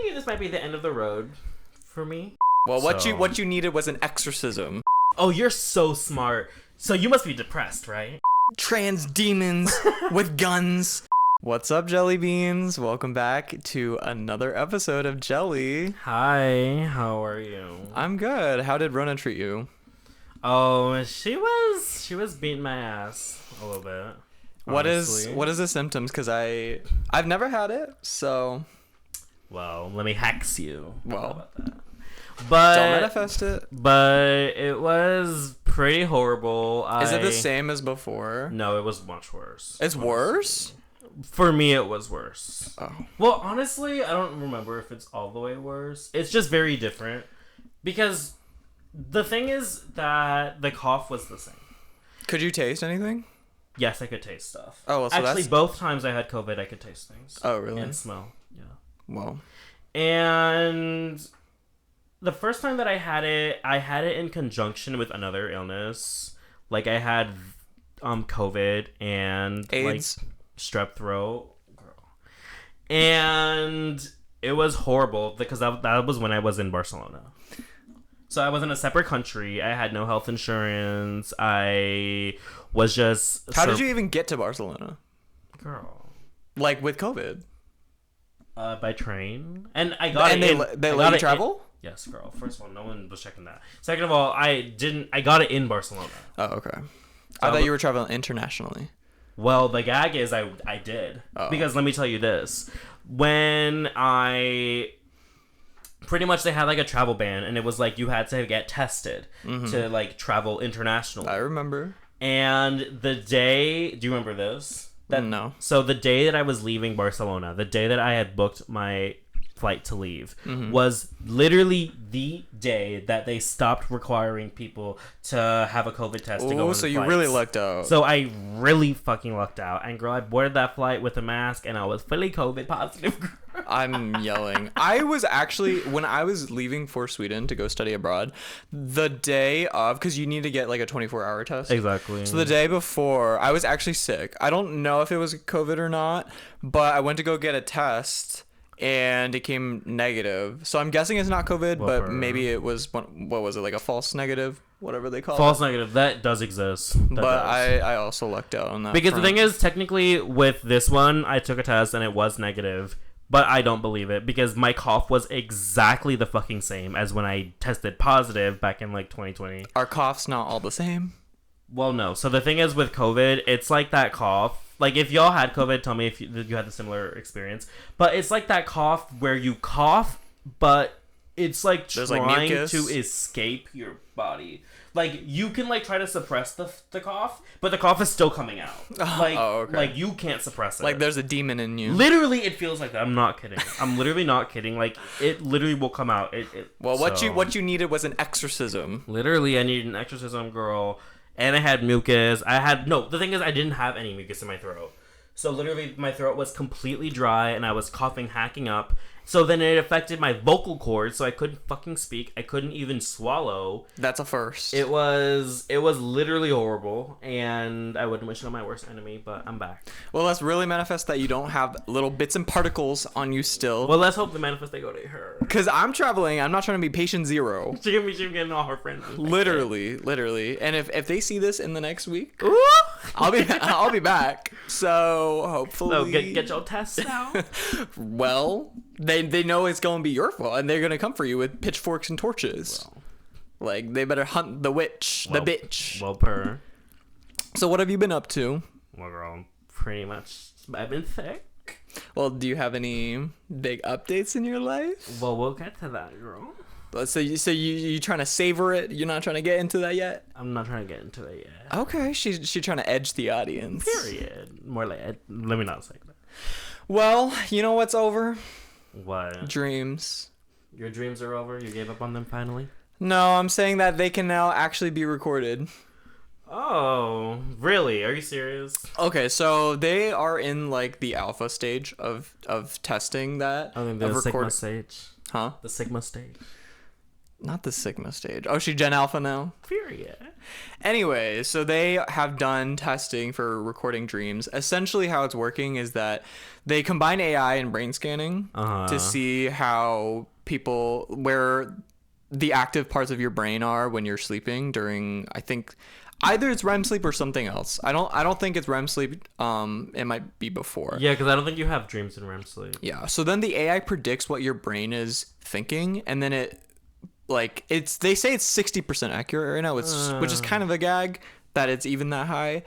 think this might be the end of the road for me. Well, what you needed was an exorcism. Oh, you're so smart. So you must be depressed, right? Trans demons with guns. What's up, Jelly Beans? Welcome back to another episode of Jelly. Hi, how are you? I'm good. How did Rona treat you? Oh, she was beating my ass a little bit. What is the symptoms? Because I've never had it, so. Well, let me hex you. Well, how about that? But don't manifest it. But it was pretty horrible. Is it the same as before? No, it was much worse. It's worse? For me, it was worse. Oh. Well, honestly, I don't remember if it's all the way worse. It's just very different. Because the thing is that the cough was the same. Could you taste anything? Yes, I could taste stuff. Oh, well, so actually, both times I had COVID, I could taste things. Oh, really? And smell. Yeah. Well. And the first time that I had it in conjunction with another illness. Like, I had COVID and AIDS. Like, strep throat. Girl. And it was horrible because that was when I was in Barcelona. So I was in a separate country. I had no health insurance. I was just... How did you even get to Barcelona? Girl. Like, with COVID? By train. And I got and they let you travel? Yes, girl. First of all, no one was checking that. Second of all, I got it in Barcelona. Oh, okay. I thought you were traveling internationally. Well, the gag is I did. Oh. Because let me tell you this. When I... Pretty much they had like a travel ban, and it was like you had to get tested to like travel internationally. I remember. And the day... Do you remember this? No. So the day that I was leaving Barcelona, the day that I had booked my flight to leave, was literally the day that they stopped requiring people to have a COVID test to go on the so you flights. really lucked out. So I really fucking lucked out. And girl, I boarded that flight with a mask and I was fully COVID positive. I'm yelling. I was actually, when I was leaving for Sweden to go study abroad, the day of, because you need to get like a 24-hour test. Exactly. So the day before, I was actually sick. I don't know if it was COVID or not, but I went to go get a test and it came negative. So I'm guessing it's not COVID, but maybe it was, what was it, like a false negative? Whatever they call it. False negative. That does exist. I also lucked out on that. Because the thing is, technically, with this one, I took a test and it was negative. But I don't believe it because my cough was exactly the fucking same as when I tested positive back in like 2020. Are coughs not all the same? Well, no. So the thing is with COVID, it's like that cough. Like if y'all had COVID, tell me if you had a similar experience. But it's like that cough where you cough, but it's like trying to escape your body. Like you can like try to suppress the cough, but the cough is still coming out. Like okay. Like you can't suppress it. Like there's a demon in you. Literally, it feels like that. I'm not kidding. I'm literally not kidding. Like it literally will come out. What you needed was an exorcism. Literally, I needed an exorcism, girl. And I had mucus. The thing is, I didn't have any mucus in my throat. So literally, my throat was completely dry, and I was coughing, hacking up. So then it affected my vocal cords, so I couldn't fucking speak. I couldn't even swallow. That's a first. It was literally horrible, and I wouldn't wish it on my worst enemy, but I'm back. Well, let's really manifest that you don't have little bits and particles on you still. Well, let's hope the manifest they go to her. Because I'm traveling. I'm not trying to be patient zero. She's getting all her friends. Literally. And if they see this in the next week, I'll be back. So hopefully. So get your tests now. Well, they know it's going to be your fault, and they're going to come for you with pitchforks and torches. Well, like, they better hunt the witch, the bitch. Well, per. So what have you been up to? Well, girl, pretty much, I've been sick. Well, do you have any big updates in your life? Well, we'll get to that, girl. So you trying to savor it? You're not trying to get into that yet? I'm not trying to get into it yet. Okay, she's trying to edge the audience. Period. More like, let me not say that. Well, you know what's over? What? Dreams. Your dreams are over? You gave up on them finally? No, I'm saying that they can now actually be recorded. Oh, really? Are you serious? Okay, so they are in like the alpha stage of testing that. I think the Sigma stage. Huh? The Sigma stage. Not the Sigma stage. Oh, she Gen Alpha now? Period. Anyway, so they have done testing for recording dreams. Essentially, how it's working is that they combine AI and brain scanning to see how where the active parts of your brain are when you're sleeping during, I think, either it's REM sleep or something else. I don't think it's REM sleep. It might be before. Yeah, because I don't think you have dreams in REM sleep. Yeah. So then the AI predicts what your brain is thinking, and then they say it's 60% accurate right now, which is kind of a gag that it's even that high.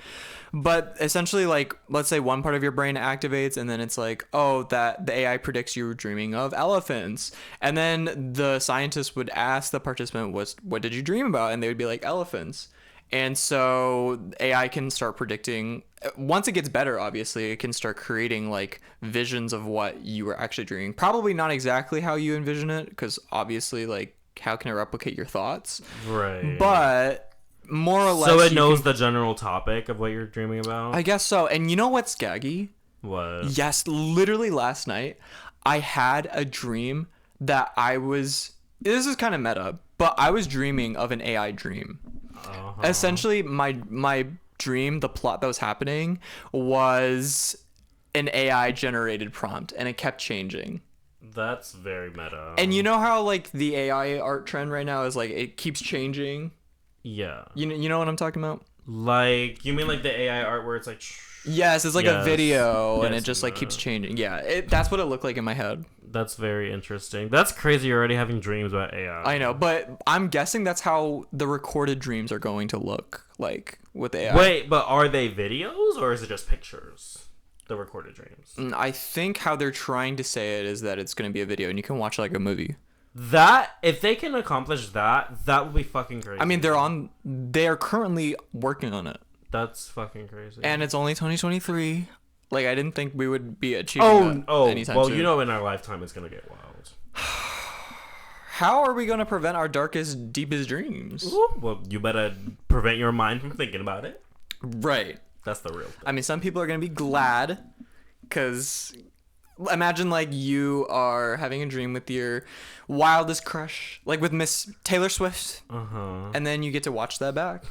But essentially, like, let's say one part of your brain activates, and then it's like, oh, that the AI predicts you were dreaming of elephants. And then the scientist would ask the participant, what did you dream about? And they would be like, elephants. And so AI can start predicting. Once it gets better, obviously, it can start creating like visions of what you were actually dreaming. Probably not exactly how you envision it, because obviously, like, how can it replicate your thoughts? Right. But more or less, so it knows the general topic of what you're dreaming about. I guess so. And you know what's skaggy? What? Yes, literally last night, I had a dream that this is kind of meta, but I was dreaming of an AI dream. Essentially, my dream, the plot that was happening, was an AI generated prompt, and it kept changing. That's very meta. And you know how like the AI art trend right now is like it keeps changing? Yeah. You know what I'm talking about? Like, you mean like the AI art where it's like... Yes, it's like a video and it just like keeps changing. Yeah, that's what it looked like in my head. That's very interesting. That's crazy. You're already having dreams about AI. I know, but I'm guessing that's how the recorded dreams are going to look like with AI. Wait, but are they videos or is it just pictures? The recorded dreams. I think how they're trying to say it is that it's going to be a video and you can watch like a movie. That, if they can accomplish that, that would be fucking crazy. I mean, they are currently working on it. That's fucking crazy. And it's only 2023. Like, I didn't think we would be achieving that anytime soon. Well, you know, in our lifetime, it's going to get wild. How are we going to prevent our darkest, deepest dreams? Ooh, well, you better prevent your mind from thinking about it. Right. That's the real thing. I mean, some people are going to be glad because imagine, like, you are having a dream with your wildest crush, like with Miss Taylor Swift. And then you get to watch that back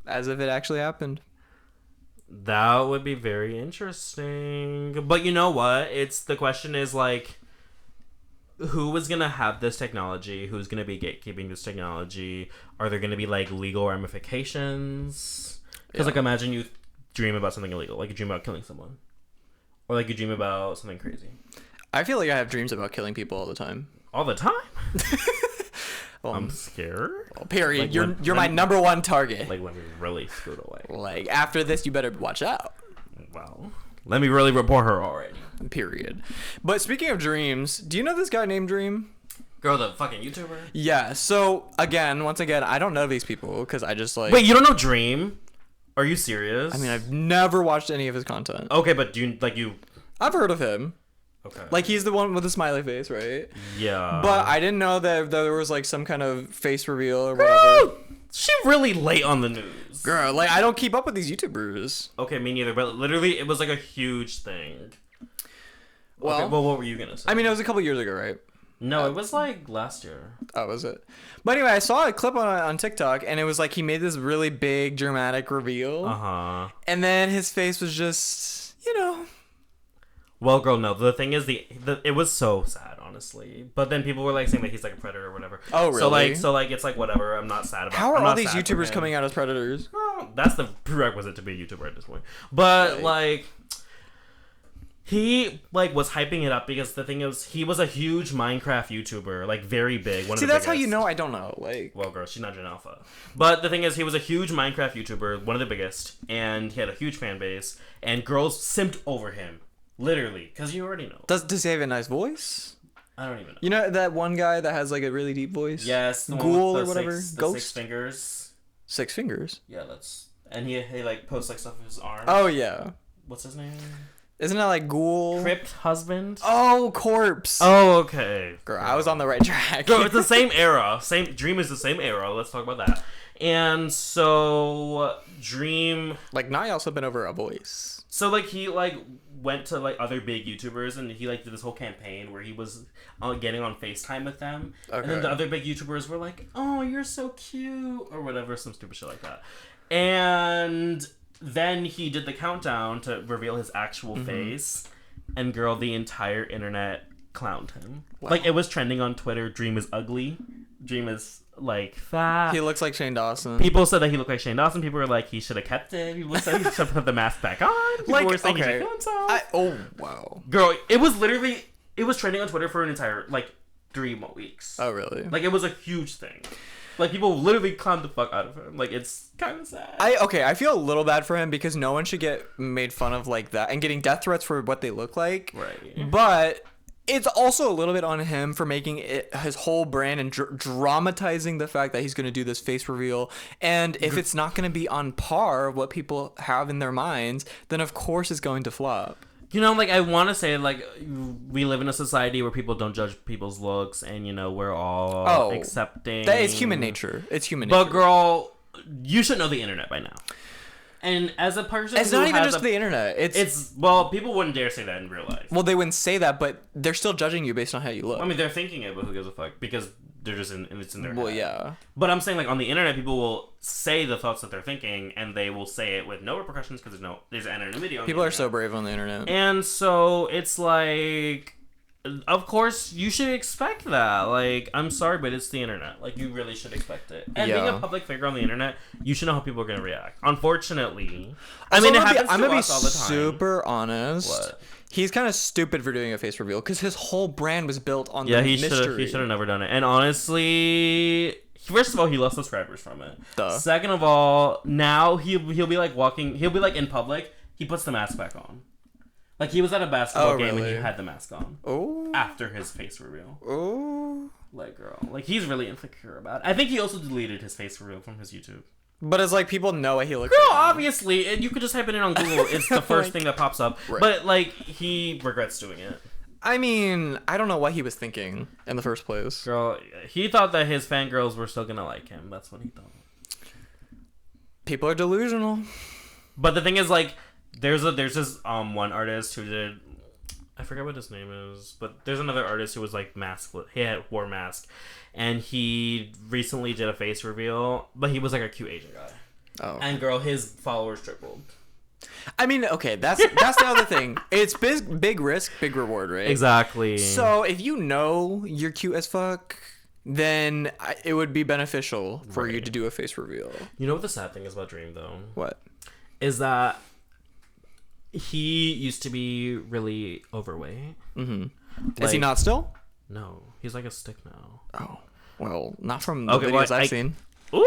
as if it actually happened. That would be very interesting. But you know what? The question is, like, who is going to have this technology? Who's going to be gatekeeping this technology? Are there going to be, like, legal ramifications? Because, like, imagine you dream about something illegal. Like, you dream about killing someone. Or, like, you dream about something crazy. I feel like I have dreams about killing people all the time. All the time? I'm scared. Well, period. Like you're my number one target. Like, when we really scoot away. Like, after this, you better watch out. Well, let me really report her already. Period. But speaking of dreams, do you know this guy named Dream? Girl, the fucking YouTuber? Yeah, so, once again, I don't know these people, because I just, like... Wait, you don't know Dream? Are you serious? I mean, I've never watched any of his content. Okay, but I've heard of him. Okay. Like, he's the one with the smiley face, right? Yeah. But I didn't know that there was, like, some kind of face reveal or whatever. She really late on the news. Girl, like, I don't keep up with these YouTubers. Okay, me neither, but literally, it was, like, a huge thing. Well, okay, well, what were you gonna say? I mean, it was a couple years ago, right? No, it was, like, last year. Oh, was it? But anyway, I saw a clip on TikTok, and it was, like, he made this really big, dramatic reveal. And then his face was just, you know... Well, girl, no. The thing is, it was so sad, honestly. But then people were like saying that he's like a predator or whatever. Oh, really? So it's like whatever. I'm not sad about. How are all these YouTubers coming out as predators? Well, that's the prerequisite to be a YouTuber at this point. But right. Like, he like was hyping it up because the thing is, he was a huge Minecraft YouTuber, like very big. See, that's how you know I don't know. Like, well, girl, she's not Gen Alpha. But the thing is, he was a huge Minecraft YouTuber, one of the biggest, and he had a huge fan base, and girls simped over him. Literally, because you already know. Does he have a nice voice? I don't even know. You know that one guy that has like a really deep voice? Yes. Ghoul or whatever? Ghost? 6 fingers. 6 fingers? Yeah, and he like posts like stuff with his arms. Oh, yeah. What's his name? Isn't that like Ghoul? Crypt Husband? Oh, Corpse. Oh, okay. Girl, I was on the right track. Girl, it's the same era. Dream is the same era. Let's talk about that. And so, Dream... Like, now I also been over a voice. So, like, he, like, went to like other big YouTubers and he like did this whole campaign where he was getting on FaceTime with them, and then the other big YouTubers were like, "Oh, you're so cute," or whatever, some stupid shit like that. And then he did the countdown to reveal his actual face, and girl, the entire internet clowned him. Wow. Like, it was trending on Twitter. Dream is ugly. Dream is like fat. He looks like Shane Dawson. People said that he looked like Shane Dawson. People were like, he should have kept it. People said he should have put the mask back on. People were saying he should kill himself. Oh wow, girl, it was trending on Twitter for an entire like 3 more weeks. Oh really? Like, it was a huge thing. Like, people literally clowned the fuck out of him. Like, it's kind of sad. I feel a little bad for him because no one should get made fun of like that and getting death threats for what they look like. Right. But it's also a little bit on him for making it his whole brand and dramatizing the fact that he's going to do this face reveal. And if it's not going to be on par what people have in their minds, then of course it's going to flop. You know, like, I want to say, like, we live in a society where people don't judge people's looks, and, you know, we're all accepting. That is human nature. It's human nature. But, girl, you should know the internet by now. And as a person it's not even just the internet. It's well, people wouldn't dare say that in real life. Well, they wouldn't say that, but they're still judging you based on how you look. I mean, they're thinking it, but who gives a fuck? Because they're just it's in their head. Well, yeah. But I'm saying, like, on the internet, people will say the thoughts that they're thinking, and they will say it with no repercussions because there's anonymity on people are so brave on the internet. And so it's like, of course, you should expect that. Like, I'm sorry, but it's the internet. Like, you really should expect it. And being a public figure on the internet, you should know how people are going to react. Unfortunately. I mean, it happens to us all the time. Super honest. What? He's kind of stupid for doing a face reveal because his whole brand was built on the mystery. He should have never done it. And honestly, first of all, he lost subscribers from it. Duh. Second of all, now he'll be like he'll be like in public, he puts the mask back on. Like, he was at a basketball game and he had the mask on. Oh. After his face reveal. Oh. Like, girl. Like, he's really insecure about it. I think he also deleted his face reveal from his YouTube. But it's like people know what he looks like. Girl, obviously. And you could just type it in on Google. It's the first thing that pops up. Right. But, like, he regrets doing it. I mean, I don't know what he was thinking in the first place. Girl, he thought that his fangirls were still gonna like him. That's what he thought. People are delusional. But the thing is, like, there's this one artist who did, I forget what his name is, but there's another artist who was like wore a mask, and he recently did a face reveal, but he was like a cute Asian guy. Oh. And girl, his followers tripled. I mean, okay, that's the other thing. It's big risk, big reward, right? Exactly. So if you know you're cute as fuck, then it would be beneficial for you to do a face reveal. You know what the sad thing is about Dream, though? What? Is that he used to be really overweight. Mm-hmm. Like, is he not still? No, he's like a stick now. Oh, well, not from the videos I've seen. Ooh!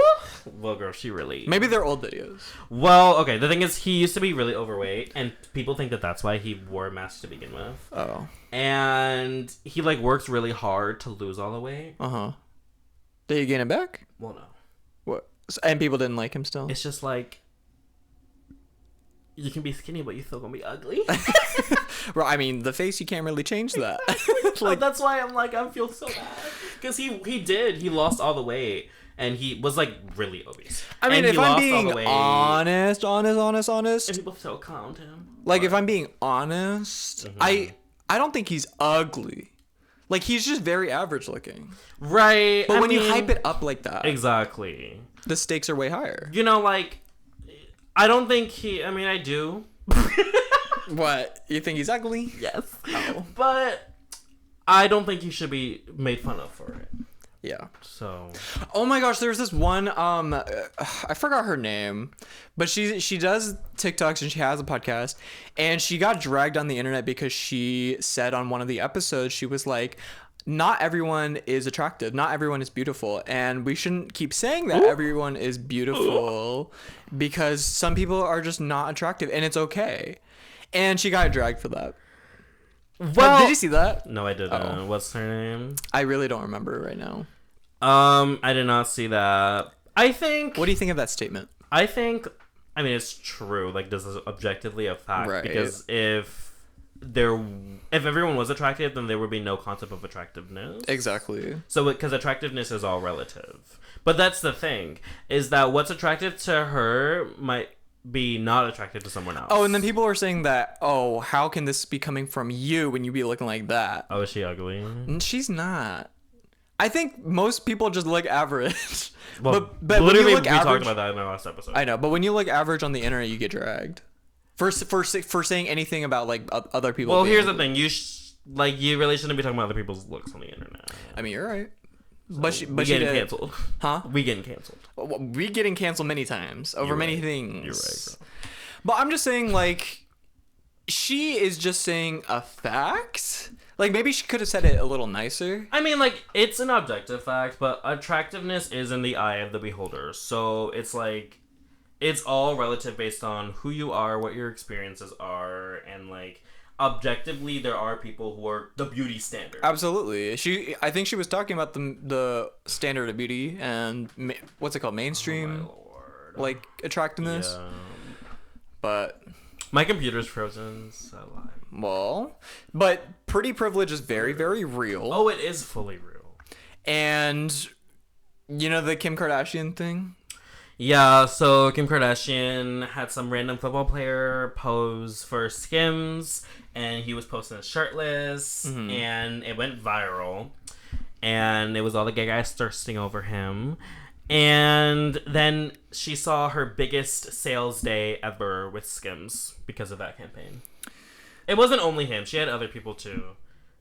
Well, girl, she really... Maybe they're old videos. Well, okay, the thing is, he used to be really overweight, and people think that that's why he wore a mask to begin with. Oh. And he, like, works really hard to lose all the weight. Uh-huh. Did he gain it back? Well, no. What? And people didn't like him still? It's just like... You can be skinny, but you still gonna be ugly. Well, I mean, the face, you can't really change that. Like, that's why I'm like, I feel so bad. Because he lost all the weight. And he was, like, really obese. I mean, if I'm being honest. And people still clowned him. Like, if I'm being honest, I don't think he's ugly. Like, he's just very average looking. Right. But when you hype it up like that. Exactly. The stakes are way higher. You know, like, I don't think I do. What? You think he's ugly? Yes. Oh. But I don't think he should be made fun of for it. Yeah. So. Oh my gosh, there's this one. I forgot her name, but she does TikToks and she has a podcast, and she got dragged on the internet because she said on one of the episodes, she was like, not everyone is attractive, not everyone is beautiful, and we shouldn't keep saying that everyone is beautiful because some people are just not attractive, and it's okay. And she got dragged for that. Well, did you see that? No, I didn't. Oh. What's her name? I really don't remember right now. I did not see that. I think... What do you think of that statement? I think... I mean, it's true. Like, this is objectively a fact. Right. Because if everyone was attractive, then there would be no concept of attractiveness. Exactly. So, because attractiveness is all relative. But that's the thing. Is that what's attractive to her might be not attracted to someone else. Oh, and then people were saying that, oh, how can this be coming from you when you be looking like that? Oh, is she ugly? And she's not. I think most people just look average. Well, but literally, when you look we average, talked about that in our last episode. I know, but when you look average on the internet, you get dragged for saying anything about like other people. Well, here's the thing: you really shouldn't be talking about other people's looks on the internet. I mean, you're right. So but getting canceled, huh? We getting canceled. We getting canceled many times over many things. You're right, bro. But I'm just saying, like, she is just saying a fact. Like, maybe she could have said it a little nicer. I mean, like, it's an objective fact, but attractiveness is in the eye of the beholder. So it's like, it's all relative based on who you are, what your experiences are, and like, objectively, there are people who are the beauty standard. Absolutely. I think she was talking about the standard of beauty and what's it called, mainstream, like attractiveness. Yeah. But my computer's frozen. So well, but pretty privilege is very, very real. Oh, it is fully real. And you know the Kim Kardashian thing? Yeah, so Kim Kardashian had some random football player pose for Skims, and he was posting shirtless, and it went viral, and it was all the gay guys thirsting over him, and then she saw her biggest sales day ever with Skims because of that campaign. It wasn't only him, she had other people too.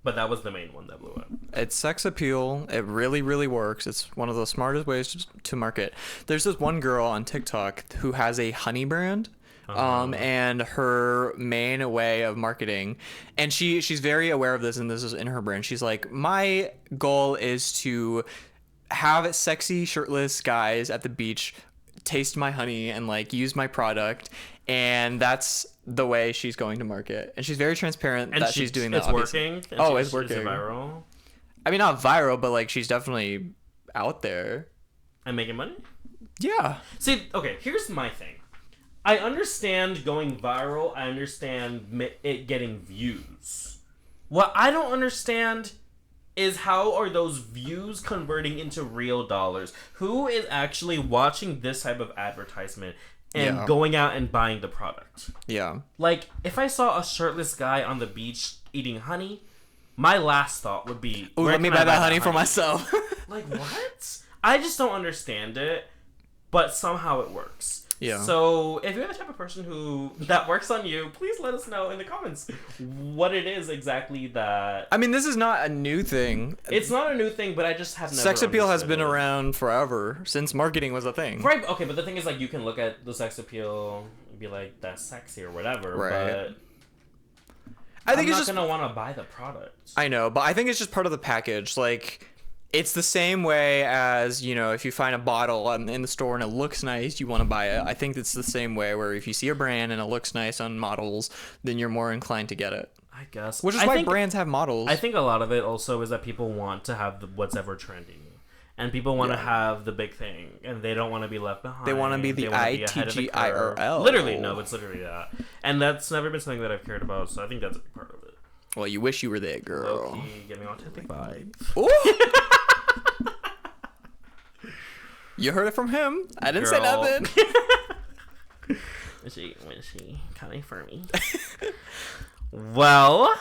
But that was the main one that blew up. It's sex appeal. It really, really works. It's one of the smartest ways to market. There's this one girl on TikTok who has a honey brand. And her main way of marketing, and she's very aware of this, and this is in her brand. She's like, my goal is to have sexy shirtless guys at the beach taste my honey and like use my product, and that's the way she's going to market. And she's very transparent and that she's doing that. It's working. It's working. Is it viral? I mean, not viral, but like she's definitely out there and making money. Yeah. See, okay, here's my thing. I understand going viral. I understand it getting views. What I don't understand is how are those views converting into real dollars? Who is actually watching this type of advertisement and going out and buying the product? Yeah. Like, if I saw a shirtless guy on the beach eating honey, my last thought would be, ooh, let me buy that honey for myself. Like, what? I just don't understand it, but somehow it works. Yeah. So, if you're the type of person that works on you, please let us know in the comments what it is exactly that... I mean, this is not a new thing. It's not a new thing, but I just have never Sex appeal has been it. around forever, since marketing was a thing. Right, okay, but the thing is, like, you can look at the sex appeal and be like, that's sexy or whatever, right. But... I think I'm it's not just gonna want to buy the product. I know, but I think it's just part of the package. Like, it's the same way as, you know, if you find a bottle in the store and it looks nice, you want to buy it. I think it's the same way where if you see a brand and it looks nice on models, then you're more inclined to get it. I guess. Which is why brands have models. I think a lot of it also is that people want to have what's ever trendy. And people want to have the big thing, and they don't want to be left behind. They want to be the ITGIRL. Literally, no, it's literally that. And that's never been something that I've cared about, so I think that's a big part of it. Well, you wish you were that girl. Low-key, give me autistic vibes. Ooh! You heard it from him. I didn't say nothing. Was she coming for me? Well,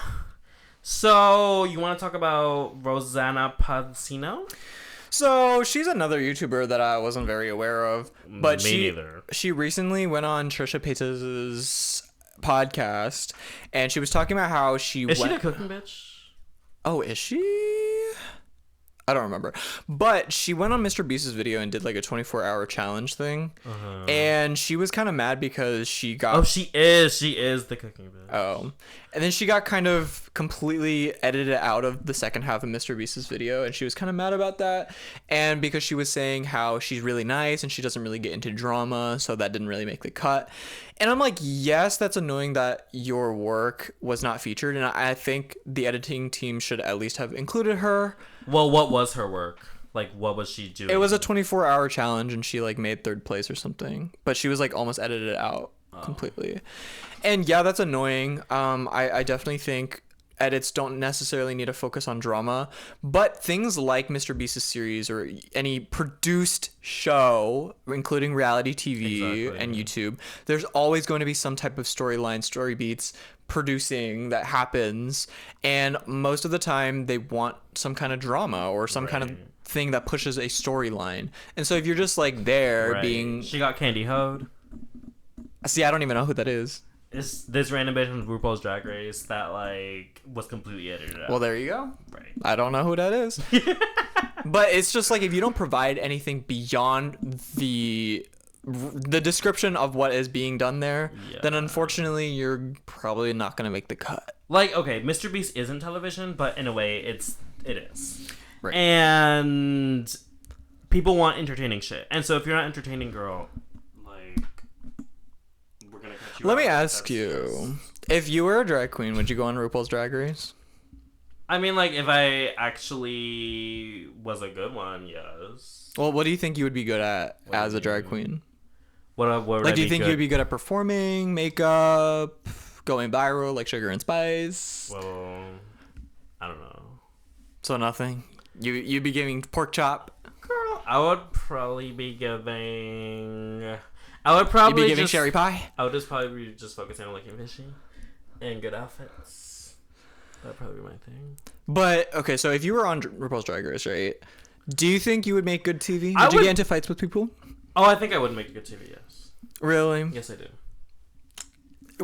so you want to talk about Rosanna Pansino? So she's another YouTuber that I wasn't very aware of, but neither. She recently went on Trisha Paytas's podcast, and she was talking about how she is she the cooking bitch? Oh, is she? I don't remember, but she went on Mr. Beast's video and did like a 24-hour challenge thing, and she was kind of mad because she got. Oh, she is the cooking bitch. Oh, and then she got kind of completely edited out of the second half of Mr. Beast's video, and she was kind of mad about that, and because she was saying how she's really nice and she doesn't really get into drama, so that didn't really make the cut. And I'm like, yes, that's annoying that your work was not featured, and I think the editing team should at least have included her. Well, what was her work? Like, what was she doing? It was a 24-hour challenge, and she like made third place or something, but she was like almost edited out completely. And yeah, that's annoying. I definitely think edits don't necessarily need to focus on drama, but things like Mr. Beast's series or any produced show, including reality TV and YouTube, there's always going to be some type of storyline, story beats producing that happens, and most of the time they want some kind of drama or some kind of thing that pushes a storyline. And so if you're just like there being... She got Candy Hoed. See, I don't even know who that is. It's this random bitch from RuPaul's Drag Race that like was completely edited out. Well, there you go. Right. I don't know who that is. But it's just like if you don't provide anything beyond the description of what is being done there, then unfortunately you're probably not going to make the cut. Like, okay, Mr. Beast isn't television, but in a way it is. Right. And people want entertaining shit. And so if you're not entertaining, girl, like, we're going to cut you Let me off. ask you, if you were a drag queen, would you go on RuPaul's Drag Race? I mean, like, if I actually was a good one, yes. Well, what do you think you would be good at as a drag queen? What would like, I do you think good? you'd be good at performing, makeup, going viral, like Sugar and Spice? Well, I don't know. So nothing. You'd be giving pork chop. Girl, I would probably be giving. I would probably You'd be giving just, cherry pie. I would just probably be just focusing on looking fishy and good outfits. That'd probably be my thing. But okay, so if you were on RuPaul's Drag Race, right? Do you think you would make good TV? Would you get into fights with people? Oh, I think I would make a good TV. Yes. Really? Yes, I do.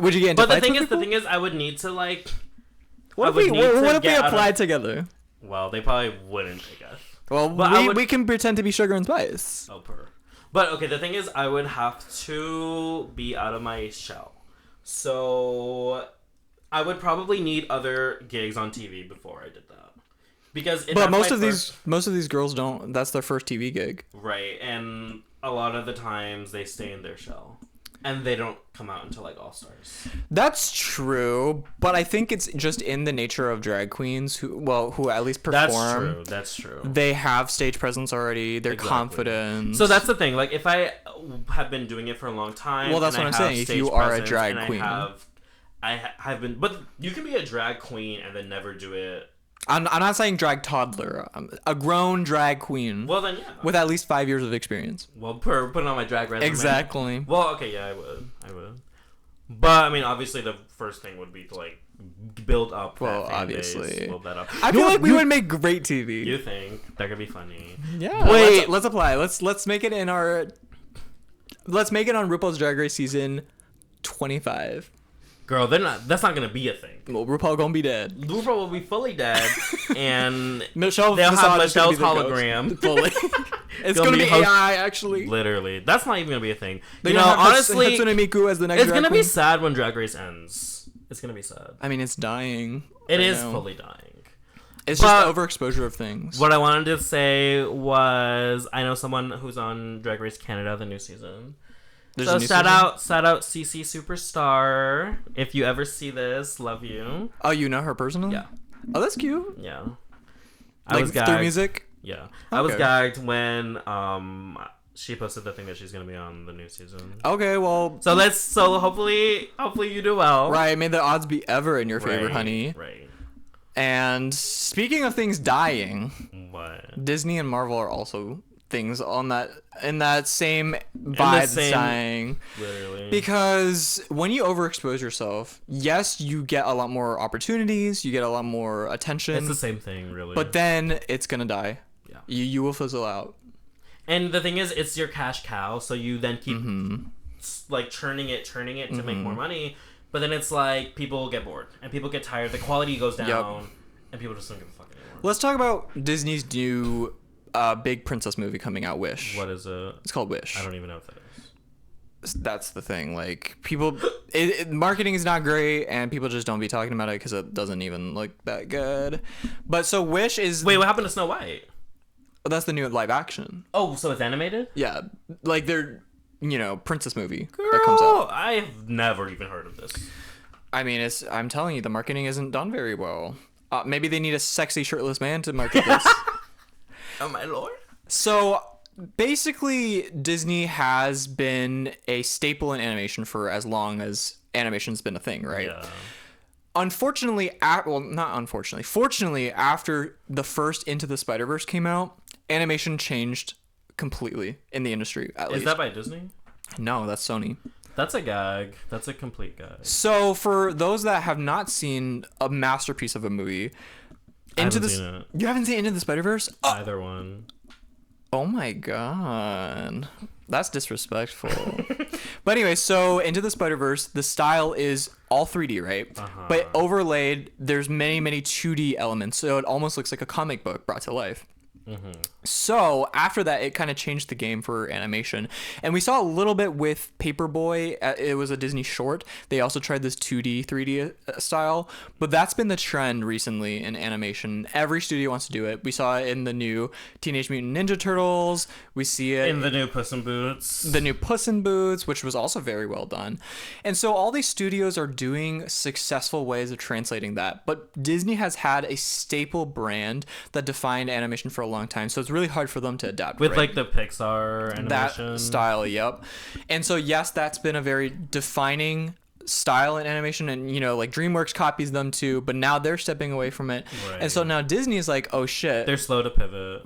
Would you get into fights with people? But the thing is, I would need to like. What if we applied together? Well, they probably wouldn't, I guess. Well, we can pretend to be Sugar and Spice. Oh, But okay, the thing is, I would have to be out of my shell. So I would probably need other gigs on TV before I did that. Because most of these girls don't. That's their first TV gig. Right, and a lot of the times they stay in their shell. And they don't come out until like All Stars. That's true, but I think it's just in the nature of drag queens who at least perform. That's true. They have stage presence already. They're confident. So that's the thing. Like if I have been doing it for a long time. Well, that's what I'm saying. If you are a drag queen, I have been. But you can be a drag queen and then never do it. I'm not saying drag toddler. I'm a grown drag queen. Well, then, yeah. With at least 5 years of experience. Well, put it on my drag resume. Exactly. Well, okay, yeah, I would. But, I mean, obviously the first thing would be to, like, build up that fan base, build that up. I feel like we would make great TV. You think? That could be funny. Yeah. Wait, let's apply. Let's make it in our... Let's make it on RuPaul's Drag Race season 25. Girl, that's not gonna be a thing. Well, RuPaul gonna be dead. RuPaul will be fully dead, and they'll have Michelle's hologram. Fully. It's gonna be AI, actually. Literally, that's not even gonna be a thing. Honestly, Hatsune Miku as the next. It's gonna be sad when Drag Race ends. It's gonna be sad. I mean, it's dying. It is fully dying. It's just overexposure of things. What I wanted to say was, I know someone who's on Drag Race Canada, the new season. So shout out CC Superstar. If you ever see this, love you. Oh, you know her personally? Yeah. Oh, that's cute. Yeah. I was gagged. Through music? Yeah. Okay. I was gagged when she posted the thing that she's gonna be on the new season. Okay, well. So hopefully you do well. Right. May the odds be ever in your favor, honey. Right. And speaking of things dying, what? Disney and Marvel are also things on that in that same vibe dying. Literally. Because when you overexpose yourself, yes, you get a lot more opportunities, you get a lot more attention. It's the same thing, really. But then it's gonna die. Yeah. You will fizzle out. And the thing is, it's your cash cow, so you then keep like churning it to make more money. But then it's like people get bored and people get tired. The quality goes down, and people just don't give a fuck anymore. Let's talk about Disney's new big princess movie coming out, Wish. What is it? It's called Wish. I don't even know what that is. That's the thing. Like people, marketing is not great, and people just don't be talking about it because it doesn't even look that good. But so Wish is. Wait, what happened to Snow White? Oh, that's the new live action. Oh, so it's animated? Yeah, like they're princess movie that comes out. I've never even heard of this. I mean, I'm telling you, the marketing isn't done very well. Maybe they need a sexy shirtless man to market this. Oh my lord. So basically, Disney has been a staple in animation for as long as animation's been a thing, right? Yeah. Unfortunately, not unfortunately, fortunately, after the first Into the Spider-Verse came out, animation changed completely in the industry, at least. Is that by Disney? No, that's Sony. That's a gag. That's a complete gag. So for those that have not seen a masterpiece of a movie, I haven't seen it. You haven't seen Into the Spider-Verse? Either one. Oh my god. That's disrespectful. But anyway, so Into the Spider-Verse, the style is all 3D, right? But overlaid, there's many, many 2D elements. So it almost looks like a comic book brought to life. So after that, it kind of changed the game for animation, and we saw a little bit with Paperboy. It was a Disney short. They also tried this 2D 3D style, but that's been the trend recently in animation. Every studio wants to do it. We saw it in the new Teenage Mutant Ninja Turtles. We see it in the new Puss in Boots. The new Puss in Boots, which was also very well done. And so all these studios are doing successful ways of translating that, but Disney has had a staple brand that defined animation for a long time, so it's really hard for them to adapt with like the Pixar animation that style. Yep. And so yes, that's been a very defining style in animation, and like DreamWorks copies them too, but now they're stepping away from it. And so now Disney is like, oh shit, they're slow to pivot.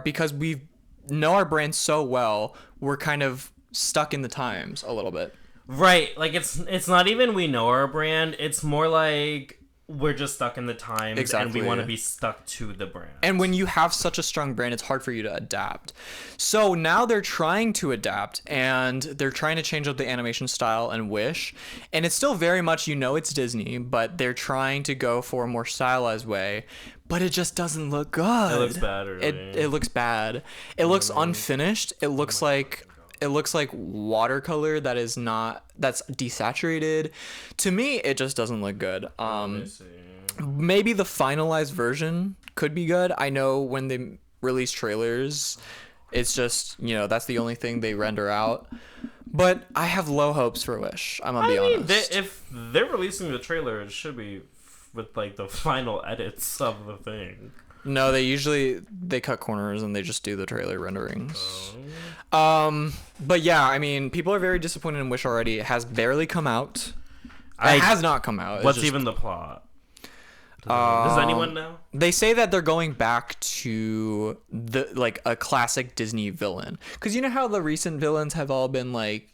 Because we know our brand so well, we're kind of stuck in the times a little bit. Right. Like it's not even we know our brand, it's more like we're just stuck in the times. Exactly. And we want to be stuck to the brand. And when you have such a strong brand, it's hard for you to adapt. So now they're trying to adapt, and they're trying to change up the animation style and Wish. And it's still very much, it's Disney, but they're trying to go for a more stylized way. But it just doesn't look good. It looks bad. Really. It looks bad. It looks unfinished. It looks like watercolor that's desaturated. To me, it just doesn't look good. Maybe the finalized version could be good. I know when they release trailers, it's just, that's the only thing they render out. But I have low hopes for Wish. I'm gonna be honest. If they're releasing the trailer, it should be with like the final edits of the thing. No, they cut corners and they just do the trailer renderings. But yeah, I mean, people are very disappointed in Wish already. It has barely come out. It has not come out. What's even the plot? Does anyone know? They say that they're going back to a classic Disney villain. Because you know how the recent villains have all been like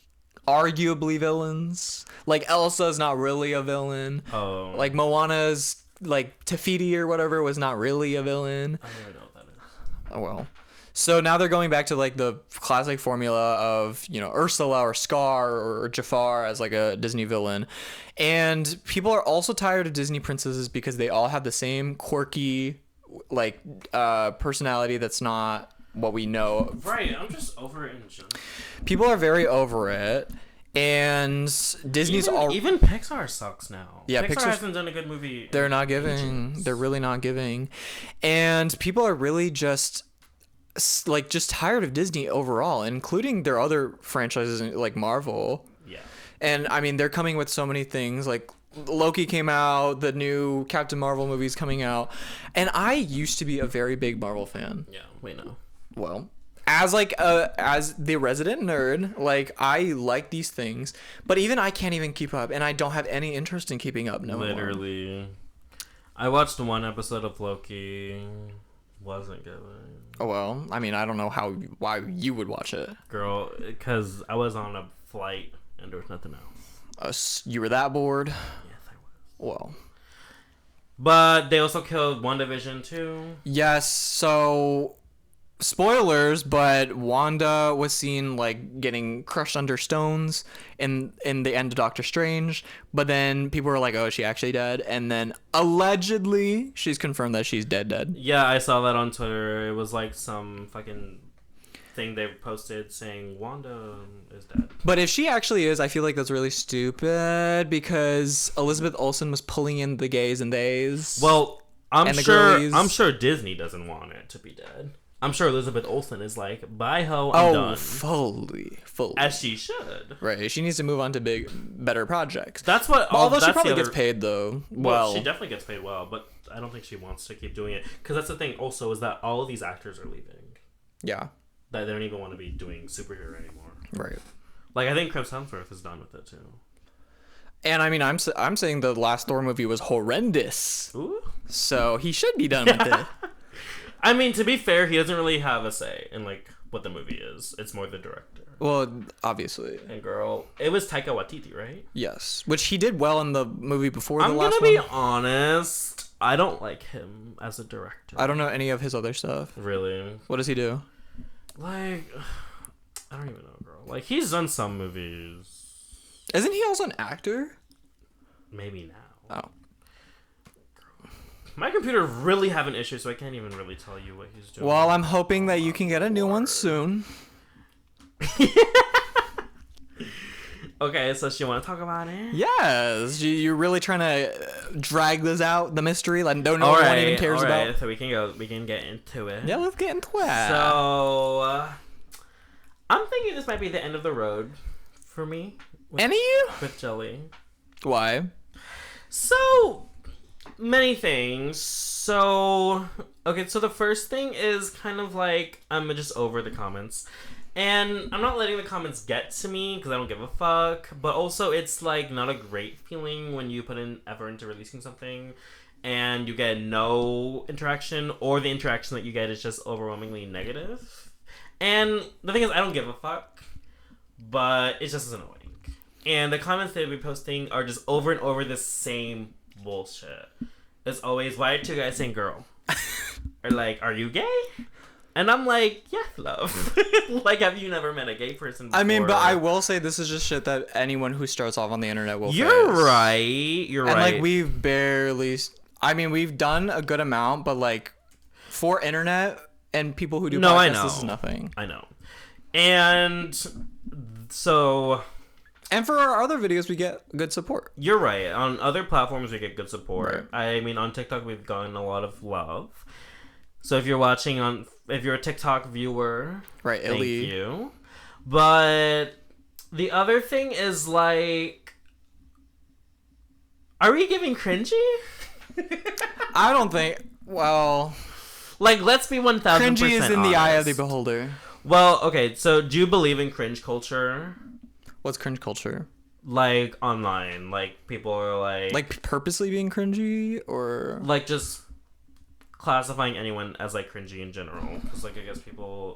arguably villains? Like Elsa's not really a villain. Oh. Like Moana's like Tafiti or whatever was not really a villain. I don't even know what that is. Oh well. So now they're going back to like the classic formula of, Ursula or Scar or Jafar as like a Disney villain. And people are also tired of Disney princesses because they all have the same quirky like personality that's not what we know. Right, I'm just over it in general. People are very over it. And Disney's even Pixar sucks now. Yeah, Pixar hasn't done a good movie. They're not giving. They're really not giving. And people are really just tired of Disney overall, including their other franchises like Marvel. Yeah. And I mean, they're coming with so many things. Like Loki came out, the new Captain Marvel movie's coming out, and I used to be a very big Marvel fan. Yeah, we know. Well, as the resident nerd, like I like these things, but even I can't even keep up, and I don't have any interest in keeping up. No, literally. I watched one episode of Loki. Wasn't good. Oh well, I mean, I don't know why you would watch it, girl. Because I was on a flight and there was nothing else. You were that bored? Yes, I was. Well. But they also killed WandaVision too. Yes. So. Spoilers, but Wanda was seen like getting crushed under stones in the end of Doctor Strange, but then people were like, oh, is she actually dead? And then allegedly she's confirmed that she's dead. Yeah, I saw that on Twitter. It was like some fucking thing they posted saying Wanda is dead. But if she actually is, I feel like that's really stupid because Elizabeth Olsen was pulling in the gays and theys. Well, I'm sure Disney doesn't want it to be dead. I'm sure Elizabeth Olsen is like, bye ho, I'm done. Fully. As she should. Right. She needs to move on to better projects. That's what. Although she probably gets paid though. Well, she definitely gets paid well, but I don't think she wants to keep doing it. Because that's the thing also is that all of these actors are leaving. Yeah. That they don't even want to be doing superhero anymore. Right. Like I think Chris Hemsworth is done with it too. And I mean, I'm saying the last Thor movie was horrendous. Ooh. So he should be done with it. I mean, to be fair, he doesn't really have a say in like what the movie is. It's more the director. Well, obviously. And girl, it was Taika Waititi, right? Yes, which he did well in the movie before the last one. I'm gonna be honest. I don't like him as a director. I don't know any of his other stuff. Really? What does he do? Like, I don't even know, girl. Like, he's done some movies. Isn't he also an actor? Maybe now. Oh. My computer really having issues, so I can't even really tell you what he's doing. Well, I'm hoping that you can get a new one soon. Okay, so she want to talk about it? Yes. You're really trying to drag this out, the mystery, like don't know what anyone even cares about. So we can get into it. Yeah, let's get into it. So, I'm thinking this might be the end of the road for me. With Jelly. Why? So many things. So okay, so the first thing is kind of like I'm just over the comments. And I'm not letting the comments get to me because I don't give a fuck. But also it's like not a great feeling when you put in effort into releasing something and you get no interaction, or the interaction that you get is just overwhelmingly negative. And the thing is, I don't give a fuck, but it's just as annoying. And the comments they'll be posting are just over and over the same bullshit. It's always, why are two guys saying girl? Or like, are you gay? And I'm like, yeah, love. Like, have you never met a gay person before? I mean, but I will say this is just shit that anyone who starts off on the internet will You're face. right. You're and, right. And like, we've barely... I mean, we've done a good amount, but like, for internet and people who do podcasts, I know. this is nothing. I know. And so... And for our other videos, we get good support. You're right. On other platforms, we get good support. Right. I mean, on TikTok, we've gotten a lot of love. So if you're if you're a TikTok viewer, right, thank you. But the other thing is like, are we giving cringy? I don't think. Well, like, let's be 1,000% cringy is in honest. the eye of the beholder. Well, okay. So do you believe in cringe culture? What's cringe culture? Like online, like people are like purposely being cringy, or like just classifying anyone as like cringy in general. Because like I guess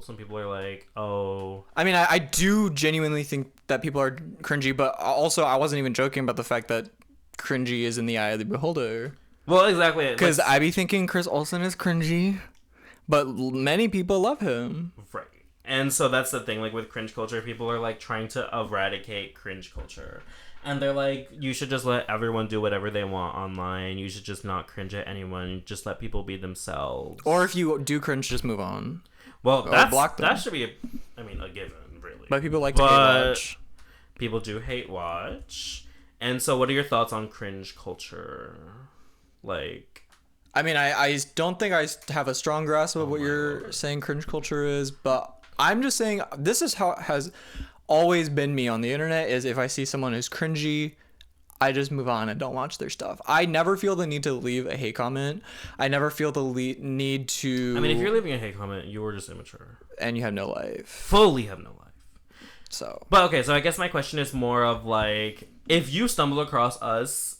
some people are like, oh. I mean, I do genuinely think that people are cringy, but also I wasn't even joking about the fact that cringy is in the eye of the beholder. Well, exactly. Because I be thinking Chris Olsen is cringy, but many people love him. Right. And so that's the thing, like with cringe culture, people are like trying to eradicate cringe culture. And they're like, you should just let everyone do whatever they want online. You should just not cringe at anyone. Just let people be themselves. Or if you do cringe, just move on. Well, that should be a given, really. But people like to hate watch. People do hate watch. And so what are your thoughts on cringe culture? Like... I mean, I don't think I have a strong grasp of what you're saying cringe culture is, but... I'm just saying, this is how it has always been me on the internet, is if I see someone who's cringy, I just move on and don't watch their stuff. I never feel the need to leave a hate comment. I never feel the need to... I mean, if you're leaving a hate comment, you were just immature. And you have no life. Fully have no life. So... But okay, so I guess my question is more of like, if you stumble across us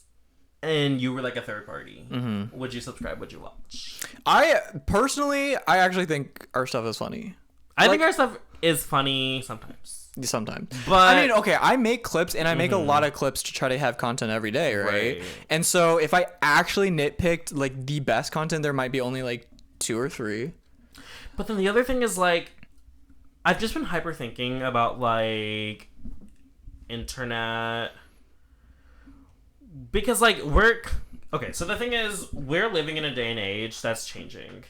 and you were like a third party, would you subscribe? Would you watch? I actually think our stuff is funny. I think our stuff is funny sometimes. Sometimes. But I mean, okay, I make clips, and I make a lot of clips to try to have content every day, right? And so if I actually nitpicked like the best content, there might be only like 2 or 3. But then the other thing is like, I've just been hyper thinking about like internet, because like okay, so the thing is, we're living in a day and age that's changing.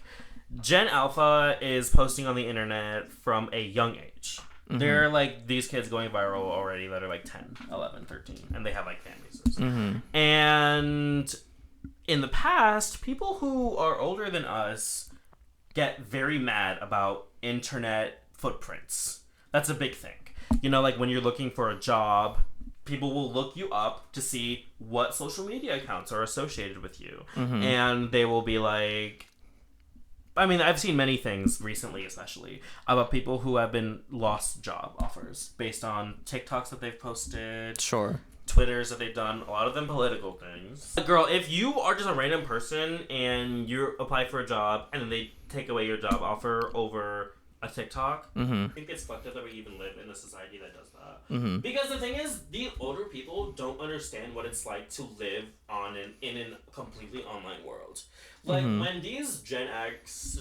Gen Alpha is posting on the internet from a young age. They're like these kids going viral already that are like 10, 11, 13, and they have like fan bases. And in the past, people who are older than us get very mad about internet footprints. That's a big thing. You know, like when you're looking for a job, people will look you up to see what social media accounts are associated with you. And they will be like... I mean, I've seen many things recently, especially, about people who have been lost job offers based on TikToks that they've posted. Sure. Twitters that they've done, a lot of them political things. Girl, if you are just a random person and you apply for a job and then they take away your job offer over a TikTok, I think it's fucked up that we even live in a society that does that. Because the thing is, the older people don't understand what it's like to live in a completely online world. Like, when these Gen X,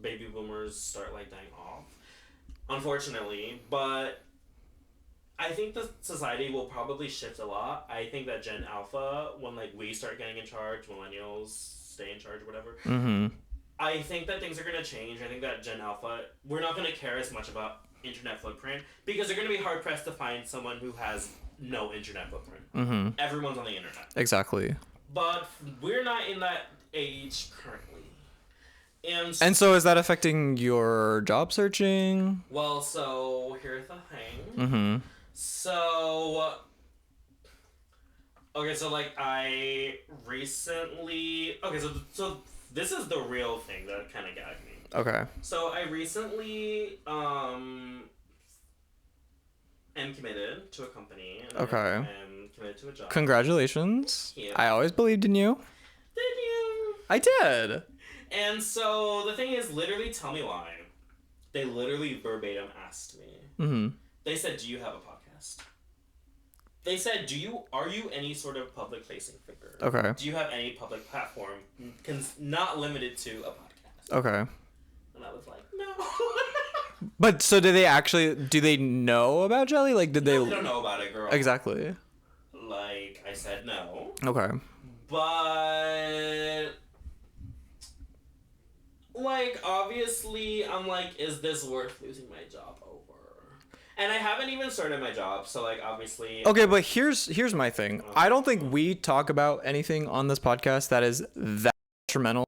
baby boomers start, like, dying off, unfortunately, but I think the society will probably shift a lot. I think that Gen Alpha, when, like, we start getting in charge, millennials stay in charge, whatever, I think that things are going to change. I think that Gen Alpha, we're not going to care as much about internet footprint because they're going to be hard-pressed to find someone who has no internet footprint. Everyone's on the internet. Exactly. But we're not in that age currently. And so is that affecting your job searching? Well, so here's the thing. So, okay, so like I recently, so this is the real thing that kind of gagged me. Okay. So I recently am committed to a company. And okay. I am committed to a job. Congratulations. Yeah. I always believed in you. Did you? I did. And so the thing is, literally tell me why. They literally verbatim asked me. They said, "Do you have a podcast?" They said, are you any sort of public facing figure? Okay. Do you have any public platform not limited to a podcast? Okay. And I was like, no. But so do they know about Jelly? Like, did they? No, they don't know about it, girl. Exactly. Like, I said no. Okay. But, like, obviously, I'm like, is this worth losing my job over? And I haven't even started my job, so, like, obviously... Okay, but here's my thing. I don't think we talk about anything on this podcast that is that detrimental.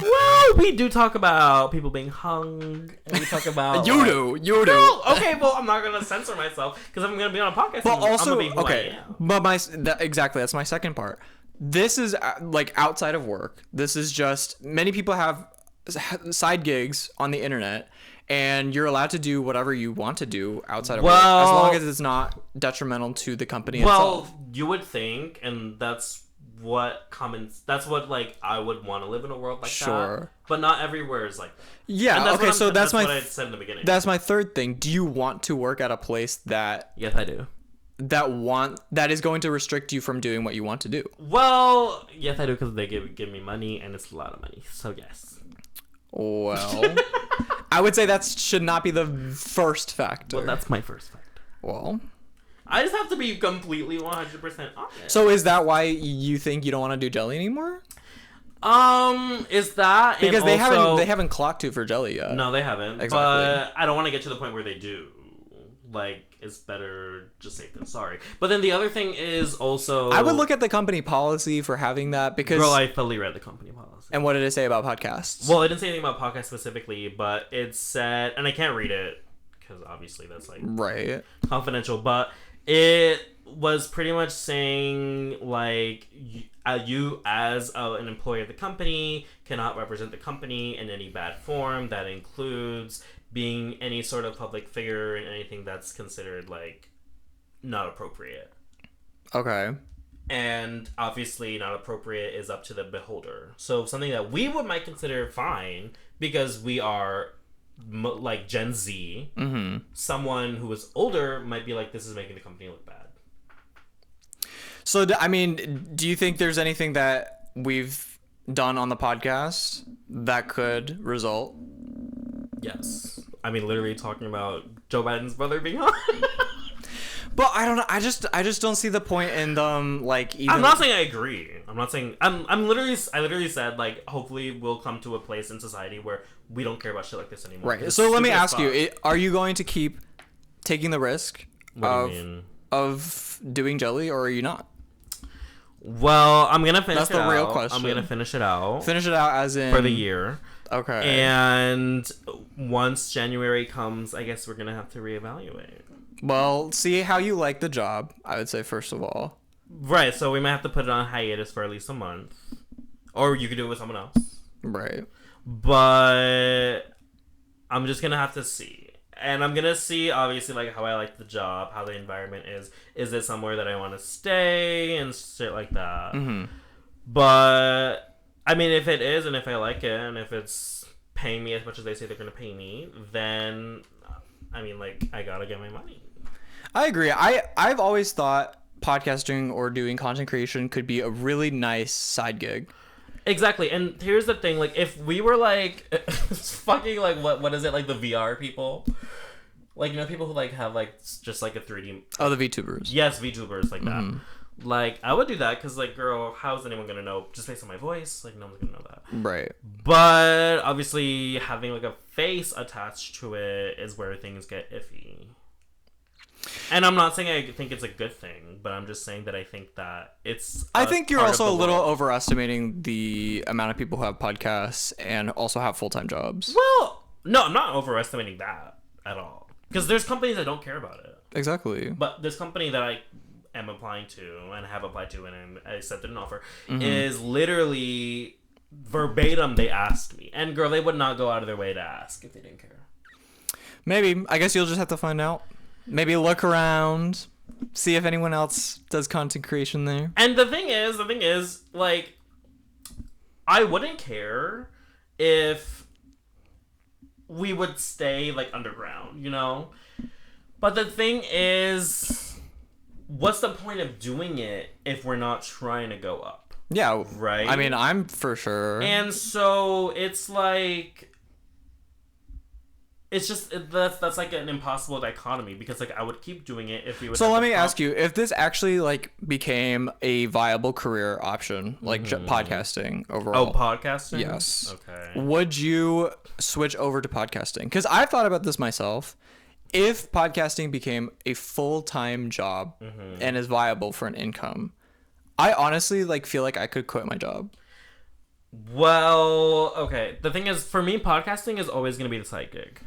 Well, we do talk about people being hung, and we talk about... You do. No, okay, well, I'm not going to censor myself, because I'm going to be on a podcast, but also, I'm going to be who okay, I am. But exactly, that's my second part. This is, like, outside of work. This is just... Many people have side gigs on the internet, and you're allowed to do whatever you want to do outside of work, as long as it's not detrimental to the company itself. Well, you would think, and that's what like I would want to live in a world like that. But not everywhere is like that. Yeah, okay, so that's what I said in the beginning. That's my third thing. Do you want to work at a place that... Yes, I do. That is going to restrict you from doing what you want to do? Well, yes, I do, because they give me money, and it's a lot of money. So, yes. Well, I would say that should not be the first factor. Well, that's my first factor. Well, I just have to be completely 100% honest. So is that why you think you don't want to do Jelly anymore? Is that... Because they haven't clocked you for Jelly yet. No, they haven't. Exactly. But I don't want to get to the point where they do. Like, it's better just safe than sorry. But then the other thing is also... I would look at the company policy for having that, because... Girl, I fully read the company policy. And what did it say about podcasts? Well, it didn't say anything about podcasts specifically, but it said... And I can't read it, because obviously that's, like... Right. Confidential. But it was pretty much saying, like... You as an employee of the company cannot represent the company in any bad form. That includes being any sort of public figure and anything that's considered, like, not appropriate. Okay. And obviously not appropriate is up to the beholder. So something that we might consider fine because we are like Gen Z. Someone who is older might be like, this is making the company look bad. So, I mean, do you think there's anything that we've done on the podcast that could result? Yes. I mean, literally talking about Joe Biden's brother being on. But I don't know. I just don't see the point in them, like, even... I'm not saying I agree. I'm not saying... I literally said, like, hopefully we'll come to a place in society where we don't care about shit like this anymore. Right. So let me ask you, are you going to keep taking the risk of doing Jelly, or are you not? Well, I'm gonna finish. That's the real question. I'm gonna finish it out. Finish it out as in for the year. Okay. And once January comes, I guess we're gonna have to reevaluate. Well, see how you like the job, I would say, first of all. Right. So we might have to put it on hiatus for at least a month, or you could do it with someone else. Right. But I'm just gonna have to see. And I'm gonna see, obviously, like, how I like the job, how the environment is. Is it somewhere that I want to stay and shit like that? Mm-hmm. But I mean, if it is, and if I like it, and if it's paying me as much as they say they're gonna pay me, then I mean, like, I gotta get my money. I agree. I've always thought podcasting or doing content creation could be a really nice side gig. Exactly, and here's the thing: like, if we were like, fucking like, what is it, like the VR people, like, you know, people who like have like just like a 3D. Oh, the VTubers. Yes, VTubers like that. Like, I would do that because, like, girl, how's anyone gonna know just based on my voice? Like, no one's gonna know that. Right. But obviously, having like a face attached to it is where things get iffy. And I'm not saying I think it's a good thing, but I'm just saying that I think that it's. I think you're also a little overestimating the amount of people who have podcasts and also have full-time jobs. Well, no, I'm not overestimating that at all. Because there's companies that don't care about it. Exactly. But this company that I am applying to and have applied to and I accepted an offer is literally verbatim. They asked me, and girl, they would not go out of their way to ask if they didn't care. Maybe. I guess you'll just have to find out. Maybe look around, see if anyone else does content creation there. And the thing is, like, I wouldn't care if we would stay, like, underground, you know? But the thing is, what's the point of doing it if we're not trying to go up? Yeah. Right? I mean, I'm for sure. And so it's like, it's just that's like an impossible dichotomy because like I would keep doing it if we would. So let me ask you, if this actually like became a viable career option, like podcasting overall. Oh, podcasting. Yes. Okay. Would you switch over to podcasting? Because I've thought about this myself. If podcasting became a full-time job and is viable for an income, I honestly like feel like I could quit my job. Well, okay. The thing is, for me, podcasting is always going to be the side gig.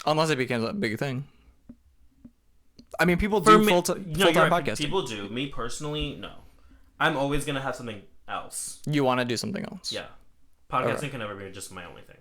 Unless it becomes a big thing. I mean, people do full-time podcasting. People do. Me personally, no. I'm always going to have something else. You want to do something else? Yeah. Podcasting can never be just my only thing.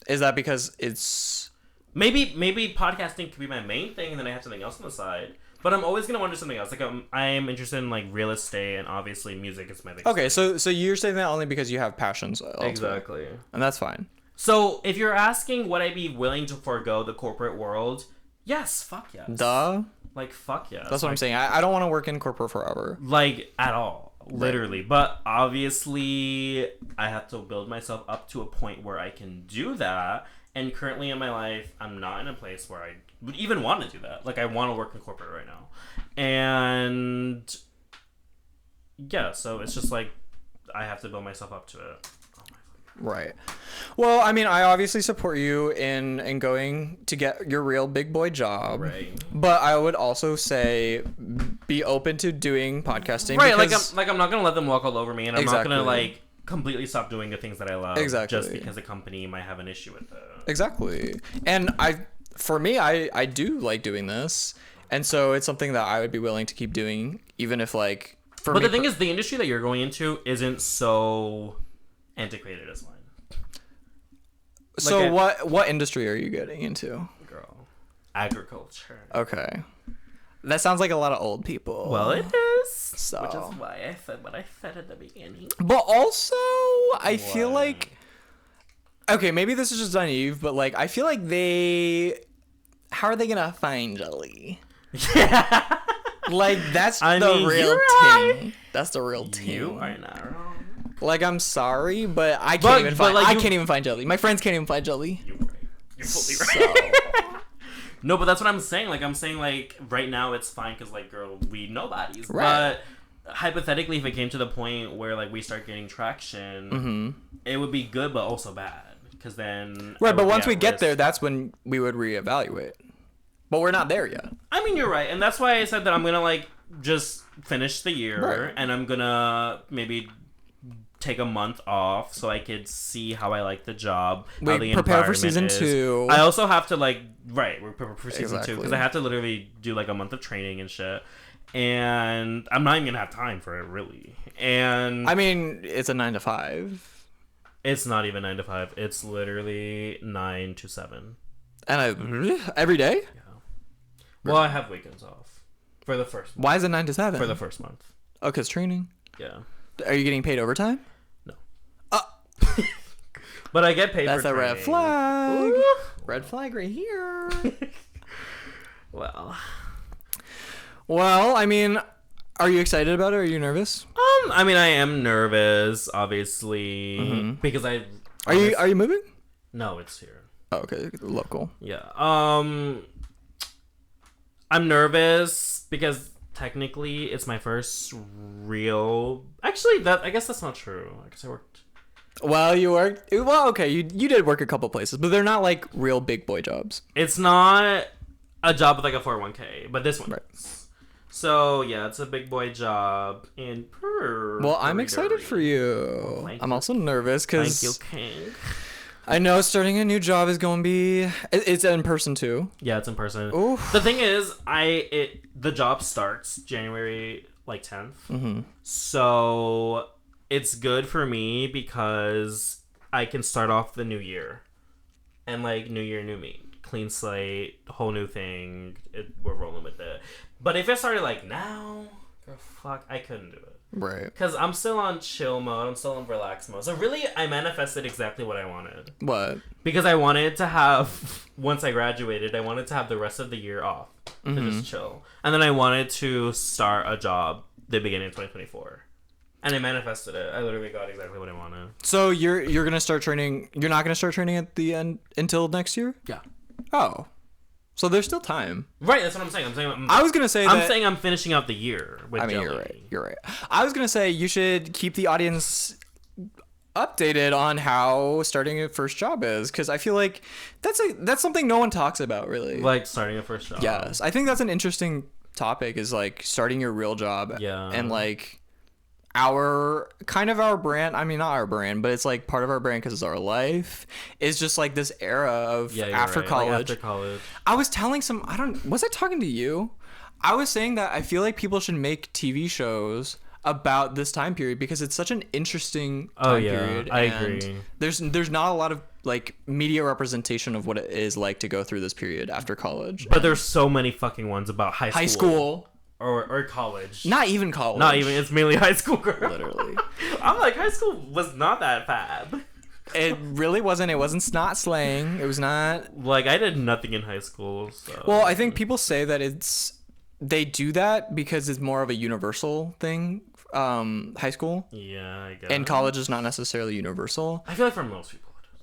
Is that because it's... Maybe podcasting could be my main thing and then I have something else on the side. But I'm always going to want to do something else. Like, I am interested in, like, real estate and obviously music is my thing. Okay, so you're saying that only because you have passions. Elsewhere. Exactly. And that's fine. So, if you're asking would I be willing to forego the corporate world, yes, fuck yes. Duh. Like, fuck yes. That's what I'm saying. I don't want to work in corporate forever. Like, at all. Literally. Right. But, obviously, I have to build myself up to a point where I can do that. And currently in my life, I'm not in a place where I would even want to do that. Like, I want to work in corporate right now. And, yeah, so it's just like, I have to build myself up to it. Right. Well, I mean, I obviously support you in going to get your real big boy job. Right. But I would also say be open to doing podcasting. Right. Like I'm not gonna let them walk all over me, and I'm Exactly. not gonna like completely stop doing the things that I love. Exactly. Just because a company might have an issue with it. Exactly. And for me, I do like doing this, and so it's something that I would be willing to keep doing, even if like. But the thing is, the industry that you're going into isn't so antiquated as mine. So what industry are you getting into? Girl, agriculture. Okay, that sounds like a lot of old people. Well, it is. So. Which is why I said what I said at the beginning. But also, I feel like, okay, maybe this is just naive, but like I feel like how are they gonna find Jelly? Yeah. Like that's the real thing. That's the real thing. You are not wrong. Like, I'm sorry, but I can't even find Jelly. My friends can't even find Jelly. You're right. You're fully right. No, but that's what I'm saying. Like, I'm saying, like, right now it's fine because, like, girl, we nobodies. Right. But hypothetically, if it came to the point where, like, we start getting traction, it would be good but also bad. Because then... Right, but once we get there, that's when we would reevaluate. But we're not there yet. I mean, you're right. And that's why I said that I'm going to, like, just finish the year. Right. And I'm going to maybe... take a month off so I could see how I like the job. How the prepare for season 2. I also have to we're prepared for season 2 because I have to literally do like a month of training and shit. And I'm not even gonna have time for it really. And I mean, it's a 9 to 5. It's not even 9 to 5. It's literally 9 to 7. And every day? Yeah. Well, I have weekends off for the first month. Why is it 9 to 7? For the first month. Oh, because training? Yeah. Are you getting paid overtime? No. But I get paid That's for a training. red flag. Ooh. Red flag right here. Well, I mean, are you excited about it? Or are you nervous? I mean, I am nervous, obviously, because I. Are you moving? No, it's here. Oh, okay, local. Yeah. I'm nervous because technically it's my first real. Actually, I guess that's not true. I guess I worked. Well, you worked. Well, okay, you did work a couple places, but they're not like real big boy jobs. It's not a job with like a 401k, but this one. Right. So yeah, it's a big boy job in. Well, I'm excited for you. Well, I'm also nervous because Thank you, King. I know starting a new job is going to be. It's in person too. Yeah, it's in person. Oof. The thing is, the job starts January like 10th. Mm-hmm. So it's good for me because I can start off the new year, and like new year, new me, clean slate, whole new thing. We're rolling with it. But if it started like now, girl, fuck, I couldn't do it. Right. Because I'm still on chill mode. I'm still in relax mode. So really, I manifested exactly what I wanted. What? Because I wanted to have, once I graduated, I wanted to have the rest of the year off to just chill. And then I wanted to start a job the beginning of 2024. And I manifested it. I literally got exactly what I wanted. So you're gonna start training. You're not gonna start training at the end until next year. Yeah. Oh. So there's still time. Right, that's what I'm saying. I was gonna say. I'm saying I'm finishing out the year with Jelly. You're right. You're right. I was gonna say you should keep the audience updated on how starting a first job is, because I feel like that's something no one talks about really. Like starting a first job. Yes, I think that's an interesting topic. Is like starting your real job. Yeah. And like our brand, I mean not our brand, but it's like part of our brand because it's our life, is just like this era of after college. Like after college. I was telling was I talking to you? I was saying that I feel like people should make TV shows about this time period because it's such an interesting time period. I agree. There's not a lot of like media representation of what it is like to go through this period after college. But there's so many fucking ones about high school. Or college. Not even college. Not even. It's mainly high school, girl. Literally. I'm like, high school was not that bad. It really wasn't. It wasn't snot slang. It was not. Like, I did nothing in high school, so. Well, I think people say that they do that because it's more of a universal thing, high school. Yeah, I guess. And college is not necessarily universal. I feel like for most people it is,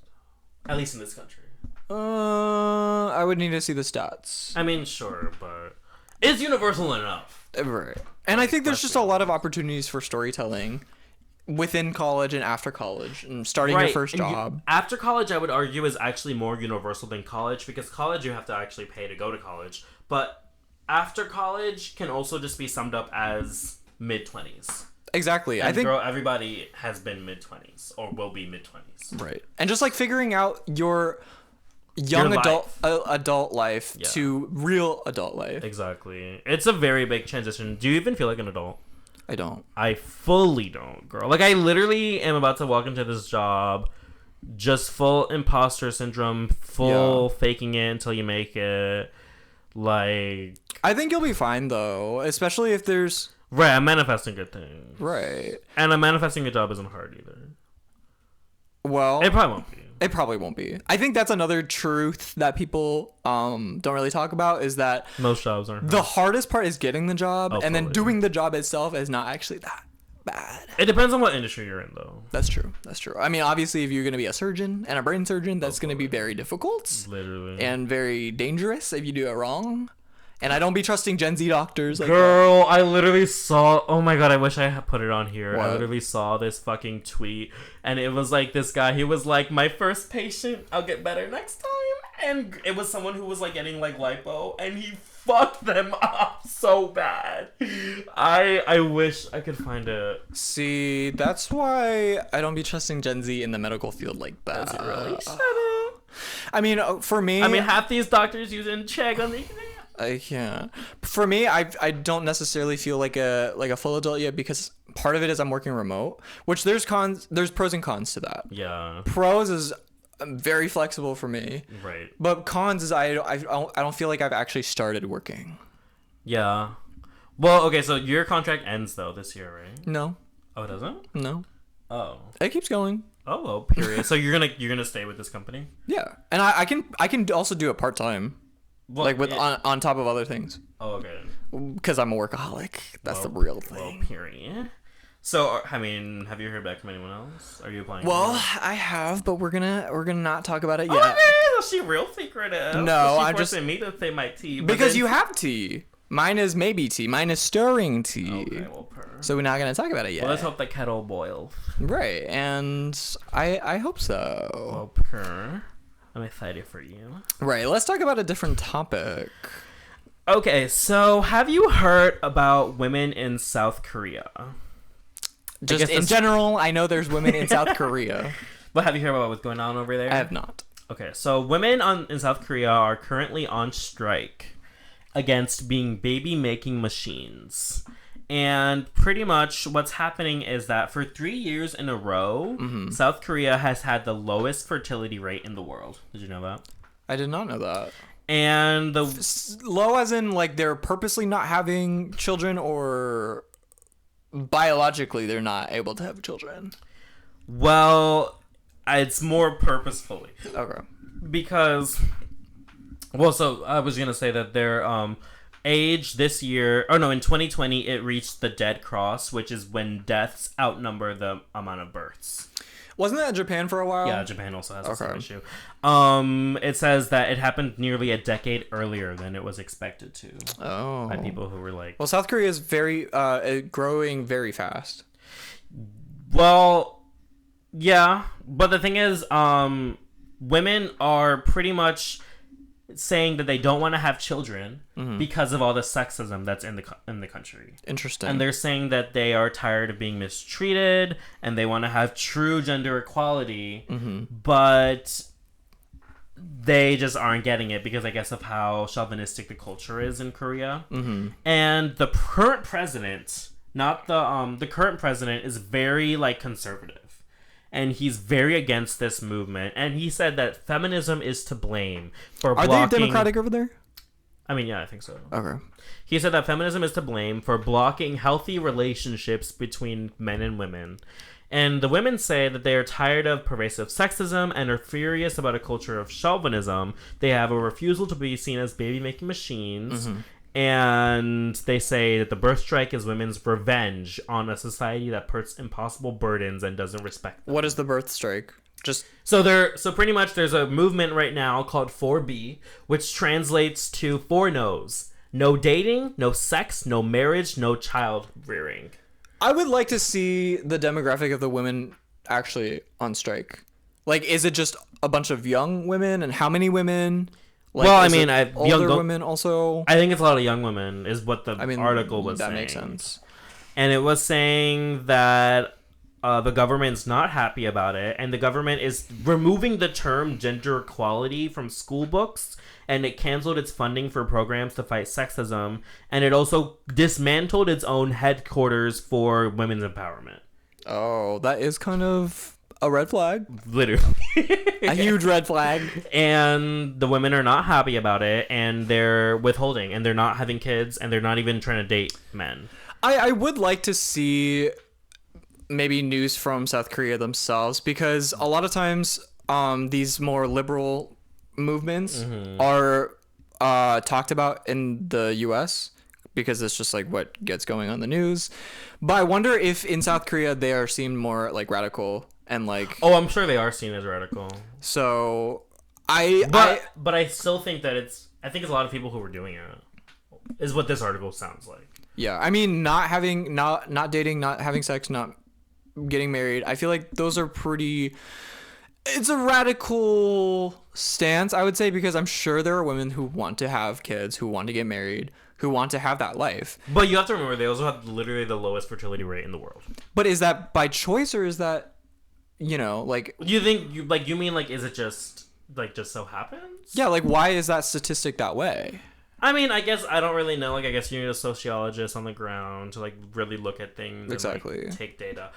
though. At least in this country. I would need to see the stats. I mean, sure, but it's universal enough. Right. And I think there's just a lot of opportunities for storytelling within college and after college and starting your first job. After college, I would argue, is actually more universal than college, because college you have to actually pay to go to college. But after college can also just be summed up as mid-20s. Exactly. And I think everybody has been mid-20s or will be mid-20s. Right. And just like figuring out your young adult life to real adult life. Exactly. It's a very big transition. Do you even feel like an adult? I don't. I fully don't, girl. Like, I literally am about to walk into this job just full imposter syndrome, full faking it until you make it. Like, I think you'll be fine though, especially if there's right. I'm manifesting good things. Right. And I'm manifesting a job isn't hard either. Well, it probably won't be. It probably won't be. I think that's another truth that people don't really talk about, is that most jobs aren't hard. The hardest part is getting the job, and then fully. doing the job itself is not actually that bad. It depends on what industry you're in, though. That's true. I mean, obviously, if you're going to be a surgeon and a brain surgeon, that's going to be very difficult. Literally. And very dangerous if you do it wrong. And I don't be trusting Gen Z doctors. Like girl, that. I literally saw... Oh my god, I wish I had put it on here. What? I literally saw this fucking tweet. And it was like this guy. He was like, my first patient, I'll get better next time. And it was someone who was like getting like lipo. And he fucked them up so bad. I wish I could find it. See, that's why I don't be trusting Gen Z in the medical field like that. Does it really? Shut up. I mean, for me... I mean, half these doctors using check on the... I can't. For me, I don't necessarily feel like a full adult yet, because part of it is I'm working remote, which there's pros and cons to that. Yeah. Pros is very flexible for me. Right. But cons is I don't feel like I've actually started working. Yeah. Well, okay, so your contract ends though this year, right? No. Oh, it doesn't? No. Oh. It keeps going. Oh, well, period. So you're gonna stay with this company? Yeah, and I can also do it part time, Well, like with on top of other things. Oh, okay. Because I'm a workaholic. That's the Well, real thing. Well, period. So, I mean, have you heard back from anyone else? Are you applying? Well, I have, but we're gonna not talk about it yet. Okay, is she real secretive? No, I'm I'm just me to say my tea. Because then... you have tea. Mine is maybe tea. Mine is stirring tea. Okay, well, so we're not gonna talk about it yet. Well, let's hope the kettle boils. Right, and I hope so. Well, purr. I'm excited for you. Right, let's talk about a different topic. Okay, so have you heard about women in South Korea? Just in general, I know there's women in South Korea. But have you heard about what's going on over there? I have not. Okay, so women in South Korea are currently on strike against being baby-making machines. And pretty much what's happening is that for 3 years in a row, South Korea has had the lowest fertility rate in the world. Did you know that? I did not know that. And the low as in like they're purposely not having children, or biologically they're not able to have children? Well, it's more purposefully. Okay. Because, well, so I was going to say that their age this year, or no, in 2020, it reached the dead cross, which is when deaths outnumber the amount of births. Wasn't that in Japan for a while? Yeah, Japan also has the same issue. It says that it happened nearly a decade earlier than it was expected to. Oh. By people who were like... Well, South Korea is very growing very fast. Well, yeah. But the thing is, women are pretty much saying that they don't want to have children because of all the sexism that's in the country. Interesting. And they're saying that they are tired of being mistreated and they want to have true gender equality, but they just aren't getting it because I guess of how chauvinistic the culture is in Korea. And the current president, not the current president, is very like conservative. And he's very against this movement. And he said that feminism is to blame for blocking... Are they democratic over there? I mean, yeah, I think so. Okay. He said that feminism is to blame for blocking healthy relationships between men and women. And the women say that they are tired of pervasive sexism and are furious about a culture of chauvinism. They have a refusal to be seen as baby-making machines. And they say that the birth strike is women's revenge on a society that puts impossible burdens and doesn't respect them. What is the birth strike? So pretty much there's a movement right now called 4B, which translates to 4 no's. No dating, no sex, no marriage, no child rearing. I would like to see the demographic of the women actually on strike. Like, is it just a bunch of young women, and how many women? Like, well, I mean, older women also. I think it's a lot of young women, is what the article was saying. That makes sense. And it was saying that the government's not happy about it, and the government is removing the term gender equality from school books, and it canceled its funding for programs to fight sexism, and it also dismantled its own headquarters for women's empowerment. Oh, that is kind of a red flag. Literally. A huge red flag. And the women are not happy about it, and they're withholding, and they're not having kids, and they're not even trying to date men. I would like to see maybe news from South Korea themselves, because a lot of times these more liberal movements are talked about in the US, because it's just like what gets going on the news. But I wonder if in South Korea they are seen more like radical and like... Oh, I'm sure they are seen as radical. So but I still think that I think it's a lot of people who were doing it, is what this article sounds like. Yeah, I mean, not dating, not having sex, not getting married. I feel like those are pretty... It's a radical stance, I would say, because I'm sure there are women who want to have kids, who want to get married, who want to have that life. But you have to remember, they also have literally the lowest fertility rate in the world. But is that by choice, or is that, like... You think, you mean, like, is it just so happens? Yeah, like, why is that statistic that way? I mean, I guess I don't really know. Like, I guess you need a sociologist on the ground to, like, really look at things exactly. and, like, take data.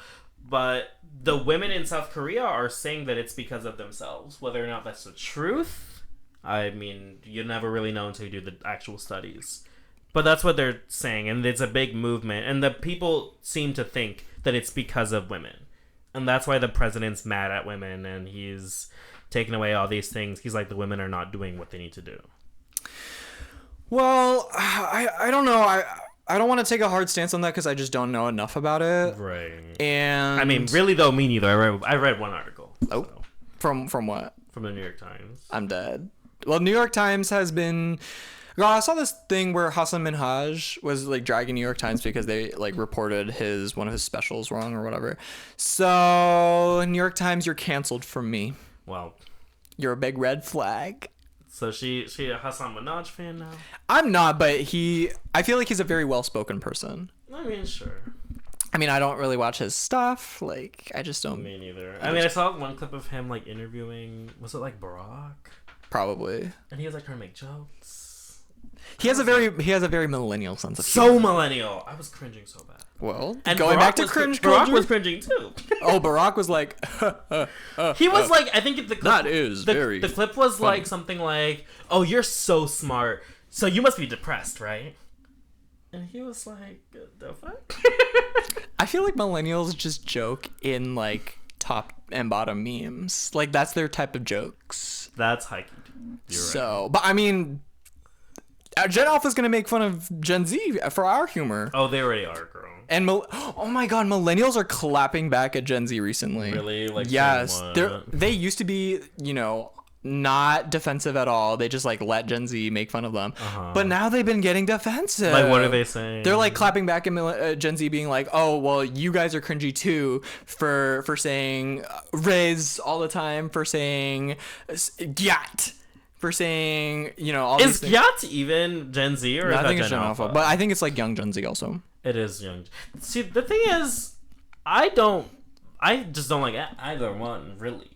But the women in South Korea are saying that it's because of themselves. Whether or not that's the truth, I mean, you never really know until you do the actual studies. But that's what they're saying, and it's a big movement. And the people seem to think that it's because of women. And that's why the president's mad at women, and he's taking away all these things. He's like, the women are not doing what they need to do. Well, I don't know. I don't want to take a hard stance on that because I just don't know enough about it. Right. And I mean, really though, me neither. I read one article. Oh, so. From what? From the New York Times. I'm dead. Well, New York Times has been. God, I saw this thing where Hasan Minhaj was like dragging New York Times because they like reported one of his specials wrong or whatever. So New York Times, you're canceled from me. Well, you're a big red flag. So she a Hasan Minhaj fan now? I'm not, but I feel like he's a very well-spoken person. I mean, sure. I mean, I don't really watch his stuff. Like, I just don't. Me neither. I saw one clip of him like interviewing. Was it like Barack? Probably. And he was like trying to make jokes. He has a very millennial sense of humor. So millennial. I was cringing so bad. Well, and going Barack back to cringe Barack culture, was cringing too. Oh, Barack was like, he was like, I think the clip, that is very. The clip was funny. like something like, "Oh, you're so smart, so you must be depressed, right?" And he was like, "The fuck." I feel like millennials just joke in like top and bottom memes. Like that's their type of jokes. That's hiking. So, right. But I mean, Gen Alpha is gonna make fun of Gen Z for our humor. Oh, they already are, girl. And oh my god, millennials are clapping back at Gen Z recently. Really? Like, yes, they used to be, not defensive at all. They just like let Gen Z make fun of them. But now they've been getting defensive. Like, what are they saying? They're like clapping back at Gen Z, being like, "Oh, well, you guys are cringy too for saying Riz all the time, for saying gyat." For saying, all is Gyat even Gen Z or is that Gen Alpha? But I think it's like young Gen Z also. It is young. See, the thing is, I just don't like either one, really.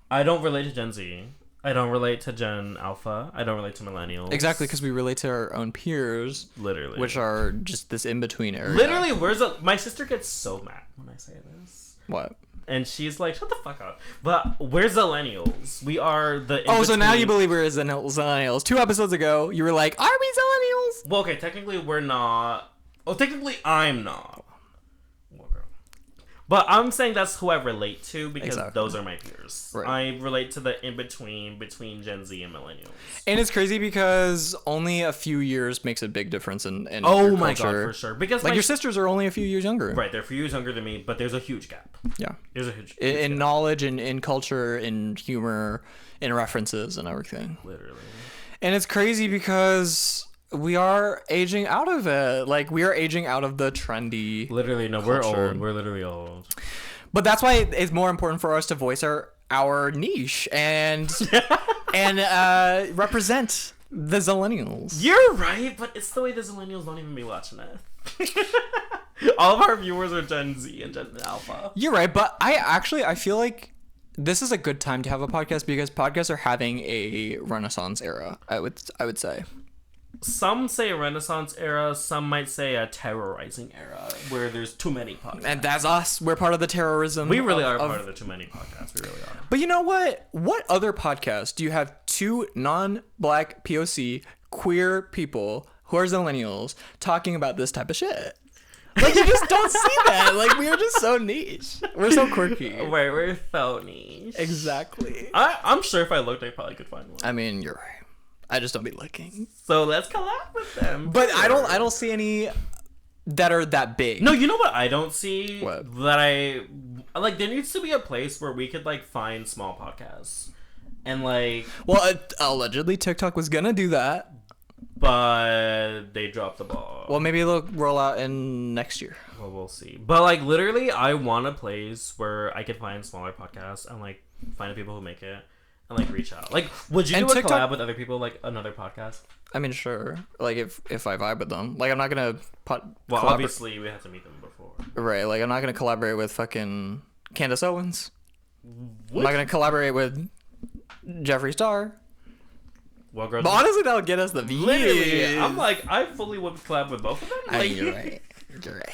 I don't relate to Gen Z. I don't relate to Gen Alpha. I don't relate to Millennials. Exactly, because we relate to our own peers. Literally. Which are just this in-between area. Literally, my sister gets so mad when I say this. What? And she's like, shut the fuck up. But we're Zillennials. We are the... Oh, so now you believe we're Zillennials. 2 episodes ago, you were like, are we Zillennials? Well, okay, technically we're not. Oh, technically I'm not. But I'm saying that's who I relate to because those are my peers. Right. I relate to the in-between between Gen Z and Millennials. And it's crazy because only a few years makes a big difference in oh my god, for sure. Because like your sisters are only a few years younger. Right, they're a few years younger than me, but there's a huge gap. Yeah. There's a huge in gap. Knowledge, in culture, in humor, in references and everything. Literally. And it's crazy because we are aging out of it. Like, we are aging out of the trendy literally, no, culture. We're old. We're literally old. But that's why it's more important for us to voice our niche and represent the Zillennials. You're right, but it's the way the Zillennials don't even be watching it. All of our viewers are Gen Z and Gen Alpha. You're right, but I feel like this is a good time to have a podcast because podcasts are having a renaissance era, I would say. Some say Renaissance era, some might say a terrorizing era, where there's too many podcasts. And that's us. We're part of the terrorism. We really are part of the too many podcasts. We really are. But you know what? What other podcast do you have 2 non-black POC queer people who are Zillennials talking about this type of shit? Like, you just don't see that. Like, we are just so niche. We're so quirky. We're so niche. Exactly. I'm sure if I looked, I probably could find one. I mean, you're right. I just don't be looking. So let's collab with them. But I don't see any that are that big. No, you know what I don't see? What? That I like, there needs to be a place where we could like find small podcasts. And like, well, allegedly TikTok was gonna do that, but they dropped the ball. Well, maybe they'll roll out in next year. Well, we'll see. But like, literally, I want a place where I could find smaller podcasts and like find the people who make it. And like reach out. Like, would you do a collab with other people, like another podcast? I mean, sure. Like if I vibe with them, like I'm not gonna. Well, obviously we have to meet them before. Right. Like I'm not gonna collaborate with fucking Candace Owens. What? I'm not gonna collaborate with Jeffree Star. Well, girls. But honestly, that'll get us the views. Literally, I'm like, I fully would collab with both of them. Like, you're right. You're right.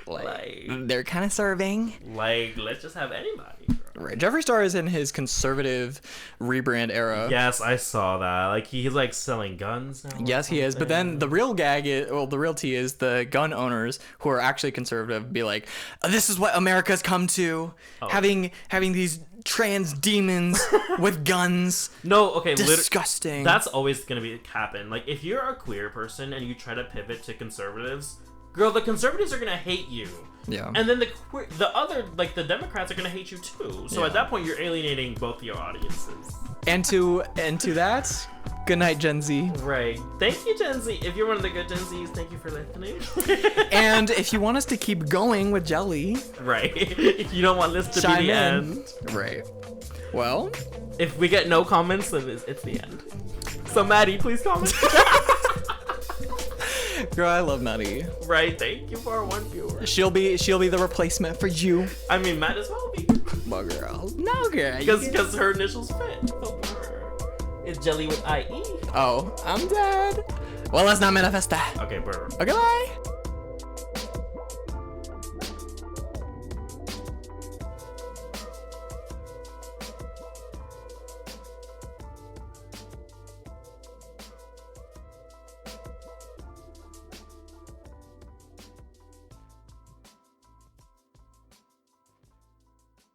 Like they're kind of serving. Like, let's just have anybody. Right. Jeffree Star is in his conservative rebrand era. Yes, I saw that. Like, he's like selling guns now. Yes, he is. But then the real gag is, well, the real tea is the gun owners who are actually conservative be like, this is what America's come to, having these trans demons with guns. No, okay, disgusting. That's always gonna be happen. Like, if you're a queer person and you try to pivot to conservatives, girl, the conservatives are gonna hate you. Yeah. And then the other, like, the Democrats are gonna hate you too. So at that point, you're alienating both your audiences. And to that, good night, Gen Z. Right. Thank you, Gen Z. If you're one of the good Gen Zs, thank you for listening. And if you want us to keep going with Jelly, right. If you don't want this to be the end, right. Well, if we get no comments, then it's the end. So Maddie, please comment. Girl, I love Maddie. Right, thank you for our one viewer. She'll be the replacement for you. I mean, might as well be. My girl. No, girl. Because her initials fit. It's Jelly with IE. Oh, I'm dead. Well, let's not manifest that. Okay, bro. Okay, bye.